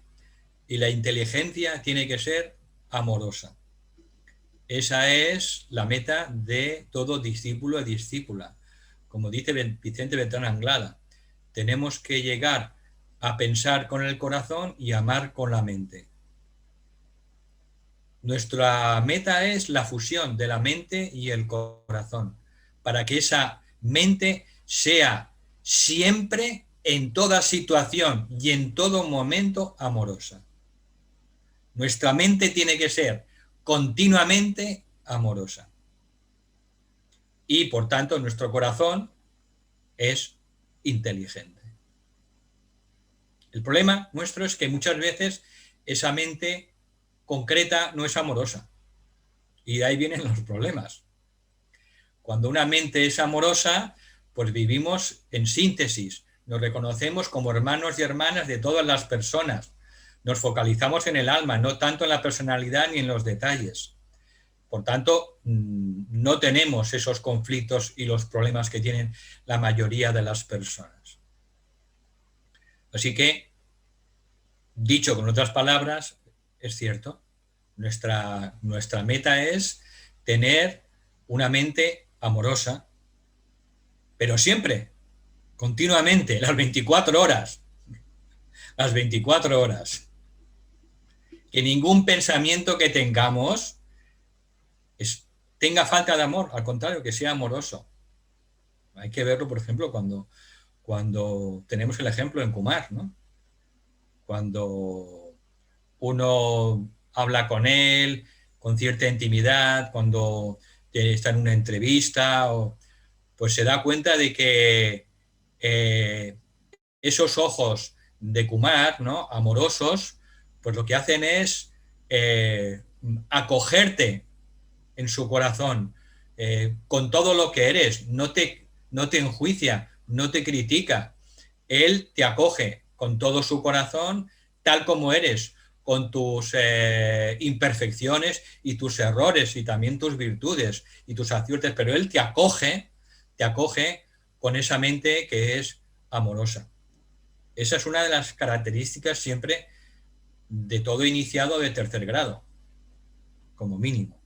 y la inteligencia tiene que ser amorosa. Esa es la meta de todo discípulo y discípula. Como dice Vicente Beltrán Anglada, tenemos que llegar a pensar con el corazón y amar con la mente. Nuestra meta es la fusión de la mente y el corazón, para que esa mente sea siempre, en toda situación y en todo momento, amorosa. Nuestra mente tiene que ser continuamente amorosa. Y, por tanto, nuestro corazón es inteligente. El problema nuestro es que muchas veces esa mente concreta no es amorosa. Y de ahí vienen los problemas. Cuando una mente es amorosa, pues vivimos en síntesis. Nos reconocemos como hermanos y hermanas de todas las personas. Nos focalizamos en el alma, no tanto en la personalidad ni en los detalles. Por tanto, no tenemos esos conflictos y los problemas que tienen la mayoría de las personas. Así que, dicho con otras palabras, es cierto, nuestra meta es tener una mente amorosa, pero siempre, continuamente, las 24 horas. Las 24 horas. Que ningún pensamiento que tengamos tenga falta de amor, al contrario, que sea amoroso. Hay que verlo, por ejemplo, cuando tenemos el ejemplo en Kumar, ¿no? Cuando uno habla con él con cierta intimidad, cuando está en una entrevista, pues se da cuenta de que esos ojos de Kumar, ¿no?, amorosos, pues lo que hacen es acogerte en su corazón con todo lo que eres, no te enjuicia, no te critica, Él te acoge con todo su corazón, tal como eres, con tus imperfecciones y tus errores y también tus virtudes y tus aciertos, pero Él te acoge con esa mente que es amorosa. Esa es una de las características siempre de todo iniciado de tercer grado, como mínimo.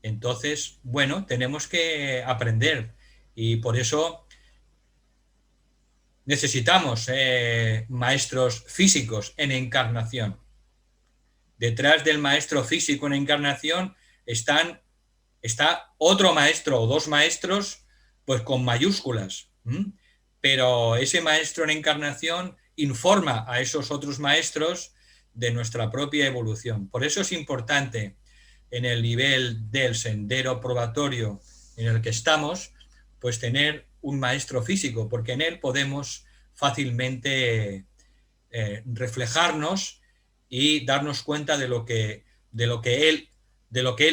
Entonces, bueno, tenemos que aprender y por eso necesitamos maestros físicos en encarnación. Detrás del maestro físico en encarnación está otro maestro o dos maestros, pues con mayúsculas. Pero ese maestro en encarnación informa a esos otros maestros de nuestra propia evolución. Por eso es importante en el nivel del sendero probatorio en el que estamos, pues tener un maestro físico, porque en él podemos fácilmente reflejarnos y darnos cuenta de lo que él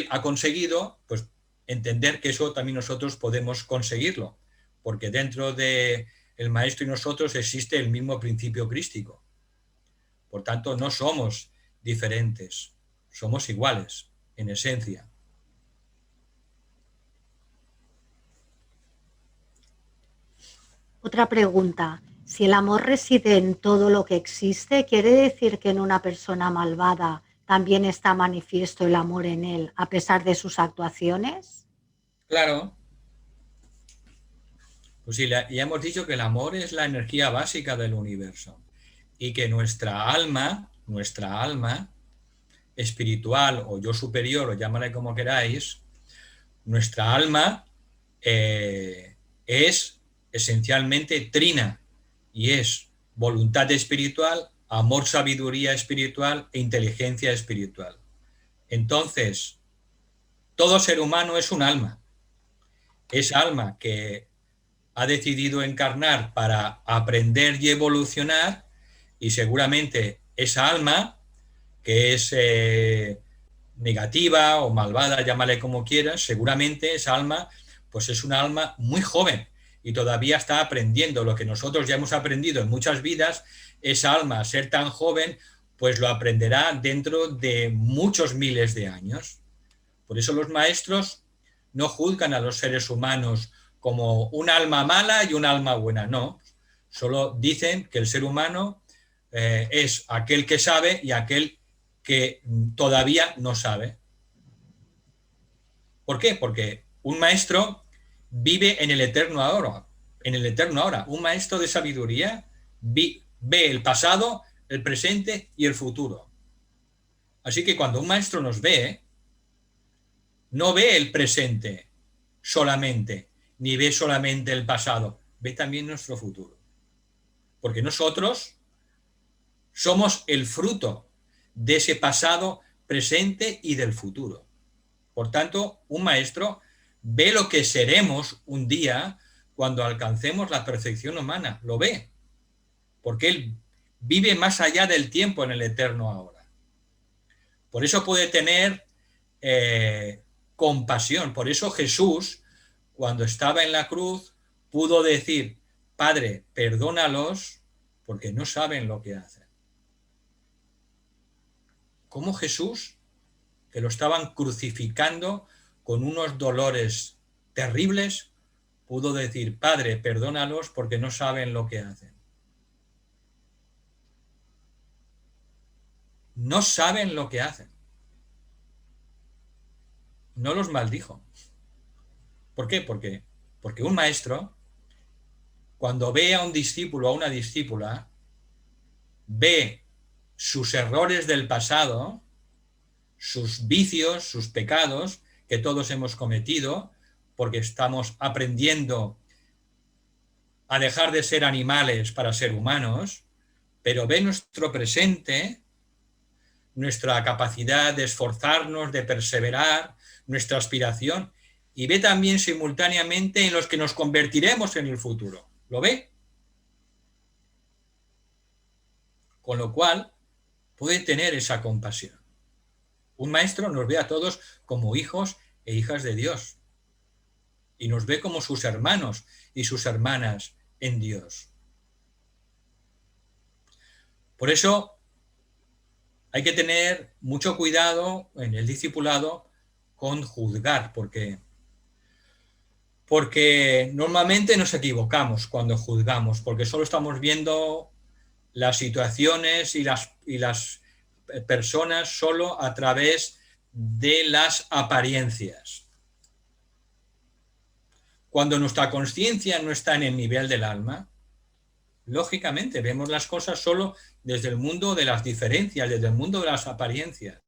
ha conseguido, pues entender que eso también nosotros podemos conseguirlo, porque dentro de el maestro y nosotros existe el mismo principio crístico. Por tanto, no somos diferentes, somos iguales en esencia. Otra pregunta. Si el amor reside en todo lo que existe, ¿quiere decir que en una persona malvada también está manifiesto el amor en él, a pesar de sus actuaciones? Claro. Pues sí, ya hemos dicho que el amor es la energía básica del universo y que nuestra alma espiritual o yo superior, o llámale como queráis, nuestra alma es esencialmente trina y es voluntad espiritual, amor, sabiduría espiritual e inteligencia espiritual. Entonces, todo ser humano es un alma. Esa alma que ha decidido encarnar para aprender y evolucionar, y seguramente esa alma que es negativa o malvada, llámale como quieras, seguramente esa alma pues es una alma muy joven y todavía está aprendiendo lo que nosotros ya hemos aprendido en muchas vidas. Esa alma, a ser tan joven, pues lo aprenderá dentro de muchos miles de años. Por eso los maestros no juzgan a los seres humanos como un alma mala y un alma buena, no. Solo dicen que el ser humano es aquel que sabe y aquel que todavía no sabe. ¿Por qué? Porque un maestro vive en el eterno ahora. Un maestro de sabiduría ve el pasado, el presente y el futuro. Así que cuando un maestro nos ve, no ve el presente solamente, ni ve solamente el pasado, ve también nuestro futuro. Porque nosotros somos el fruto de ese pasado, presente y del futuro. Por tanto, un maestro ve lo que seremos un día cuando alcancemos la perfección humana, lo ve, porque él vive más allá del tiempo en el eterno ahora. Por eso puede tener compasión. Por eso Jesús, cuando estaba en la cruz, pudo decir: Padre, perdónalos porque no saben lo que hacen. ¿Cómo Jesús, que lo estaban crucificando con unos dolores terribles, pudo decir: Padre, perdónalos porque no saben lo que hacen? No saben lo que hacen. No los maldijo. ¿Por qué? Porque un maestro, cuando ve a un discípulo o a una discípula, ve sus errores del pasado, sus vicios, sus pecados, que todos hemos cometido, porque estamos aprendiendo a dejar de ser animales para ser humanos, pero ve nuestro presente, nuestra capacidad de esforzarnos, de perseverar, nuestra aspiración, y ve también simultáneamente en los que nos convertiremos en el futuro. ¿Lo ve? Con lo cual, puede tener esa compasión. Un maestro nos ve a todos como hijos e hijas de Dios, y nos ve como sus hermanos y sus hermanas en Dios. Por eso hay que tener mucho cuidado en el discipulado con juzgar, porque normalmente nos equivocamos cuando juzgamos, porque solo estamos viendo las situaciones y las personas solo a través de las apariencias. Cuando nuestra conciencia no está en el nivel del alma, lógicamente vemos las cosas solo desde el mundo de las diferencias, desde el mundo de las apariencias.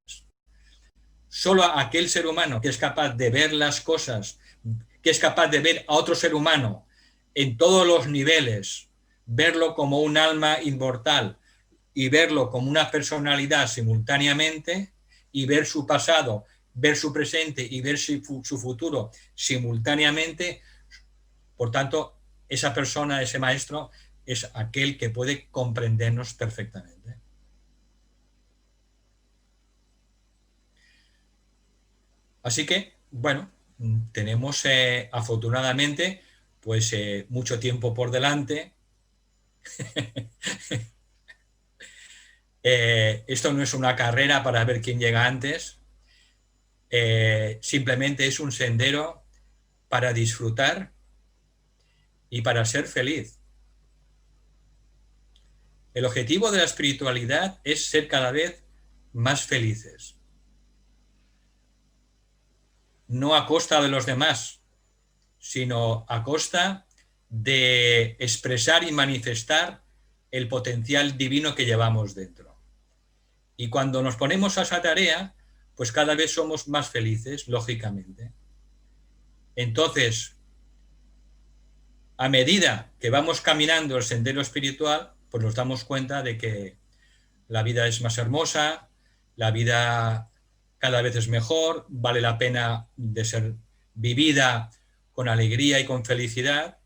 Solo aquel ser humano que es capaz de ver las cosas, que es capaz de ver a otro ser humano en todos los niveles, verlo como un alma inmortal y verlo como una personalidad simultáneamente, y ver su pasado, ver su presente y ver su futuro simultáneamente. Por tanto, esa persona, ese maestro, es aquel que puede comprendernos perfectamente. Así que, bueno, tenemos afortunadamente pues mucho tiempo por delante. Esto no es una carrera para ver quién llega antes, simplemente es un sendero para disfrutar y para ser feliz. El objetivo de la espiritualidad es ser cada vez más felices. No a costa de los demás, sino a costa de expresar y manifestar el potencial divino que llevamos dentro. Y cuando nos ponemos a esa tarea, pues cada vez somos más felices, lógicamente. Entonces, a medida que vamos caminando el sendero espiritual, pues nos damos cuenta de que la vida es más hermosa, la vida cada vez es mejor, vale la pena de ser vivida con alegría y con felicidad.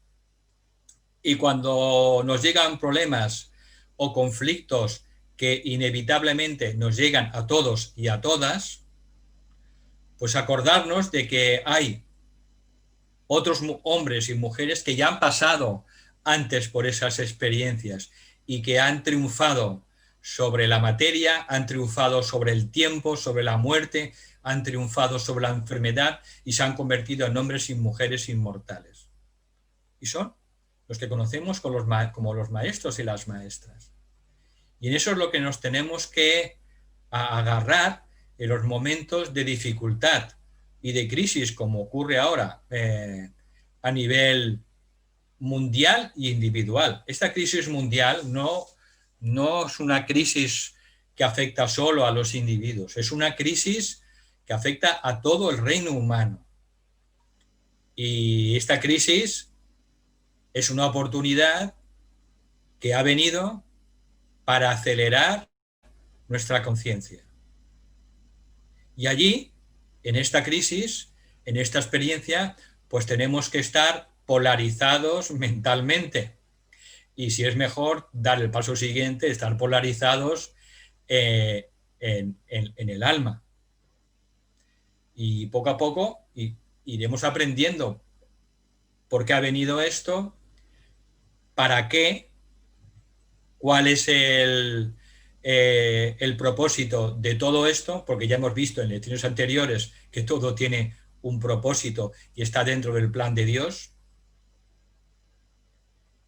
Y cuando nos llegan problemas o conflictos que inevitablemente nos llegan a todos y a todas, pues acordarnos de que hay otros hombres y mujeres que ya han pasado antes por esas experiencias y que han triunfado sobre la materia, han triunfado sobre el tiempo, sobre la muerte, han triunfado sobre la enfermedad y se han convertido en hombres y mujeres inmortales. Y son los que conocemos como los maestros y las maestras. Y en eso es lo que nos tenemos que agarrar en los momentos de dificultad y de crisis, como ocurre ahora a nivel mundial e individual. Esta crisis mundial no es una crisis que afecta solo a los individuos, es una crisis que afecta a todo el reino humano. Y esta crisis es una oportunidad que ha venido para acelerar nuestra conciencia. Y allí, en esta crisis, en esta experiencia, pues tenemos que estar polarizados mentalmente. Y si es mejor, dar el paso siguiente, estar polarizados en el alma. Y poco a poco iremos aprendiendo por qué ha venido esto, para qué, cuál es el propósito de todo esto, porque ya hemos visto en lecciones anteriores que todo tiene un propósito y está dentro del plan de Dios,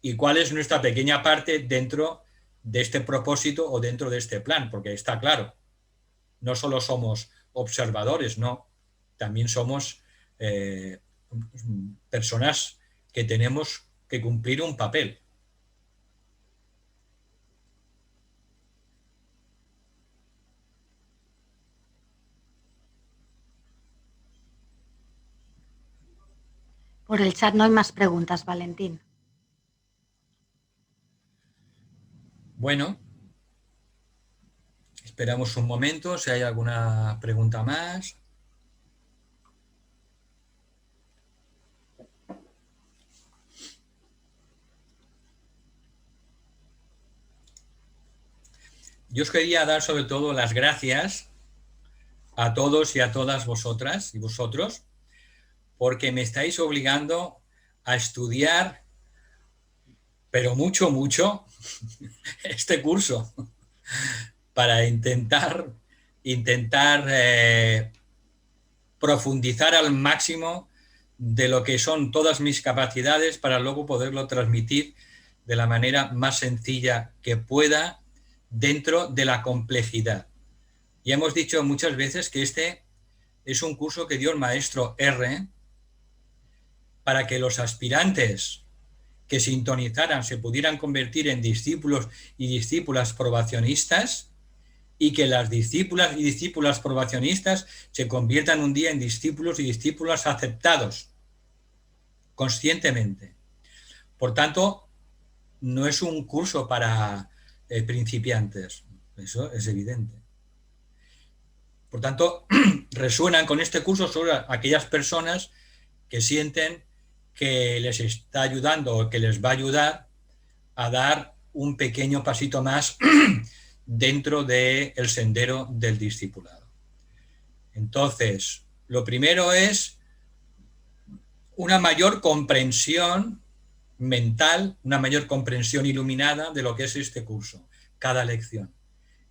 y cuál es nuestra pequeña parte dentro de este propósito o dentro de este plan, porque está claro, no solo somos observadores, no, también somos personas que tenemos que cumplir un papel. Por el chat no hay más preguntas, Valentín. Bueno, esperamos un momento si hay alguna pregunta más. Yo os quería dar sobre todo las gracias a todos y a todas vosotras y vosotros, porque me estáis obligando a estudiar, pero mucho, mucho, este curso. para intentar profundizar al máximo de lo que son todas mis capacidades para luego poderlo transmitir de la manera más sencilla que pueda dentro de la complejidad. Y hemos dicho muchas veces que este es un curso que dio el maestro R para que los aspirantes que sintonizaran se pudieran convertir en discípulos y discípulas probacionistas, y que las discípulas y discípulas probacionistas se conviertan un día en discípulos y discípulas aceptados conscientemente. Por tanto, no es un curso para principiantes, eso es evidente. Por tanto, resuenan con este curso solo aquellas personas que sienten que les está ayudando o que les va a ayudar a dar un pequeño pasito más dentro del sendero del discipulado. Entonces, lo primero es una mayor comprensión mental, una mayor comprensión iluminada de lo que es este curso, cada lección.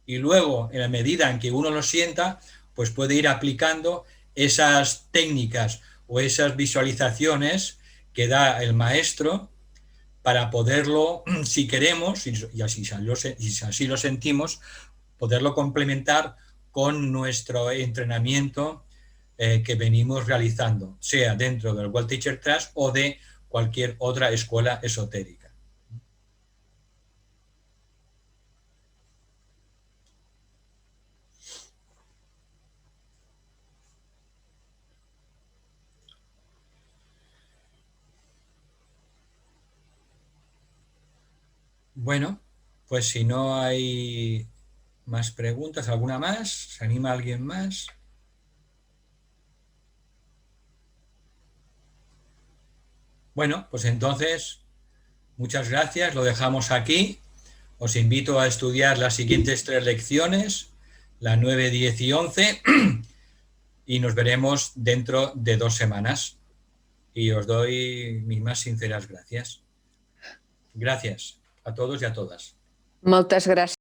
Y luego, en la medida en que uno lo sienta, pues puede ir aplicando esas técnicas o esas visualizaciones que da el maestro para poderlo, si queremos, y así lo sentimos, poderlo complementar con nuestro entrenamiento que venimos realizando, sea dentro del World Teacher Trust o de cualquier otra escuela esotérica. Bueno, pues si no hay más preguntas, ¿alguna más? ¿Se anima alguien más? Bueno, pues entonces, muchas gracias, lo dejamos aquí. Os invito a estudiar las siguientes 3 lecciones, la 9, 10 y 11, y nos veremos dentro de 2 semanas. Y os doy mis más sinceras gracias. Gracias a todos y a todas. Moltes gràcies.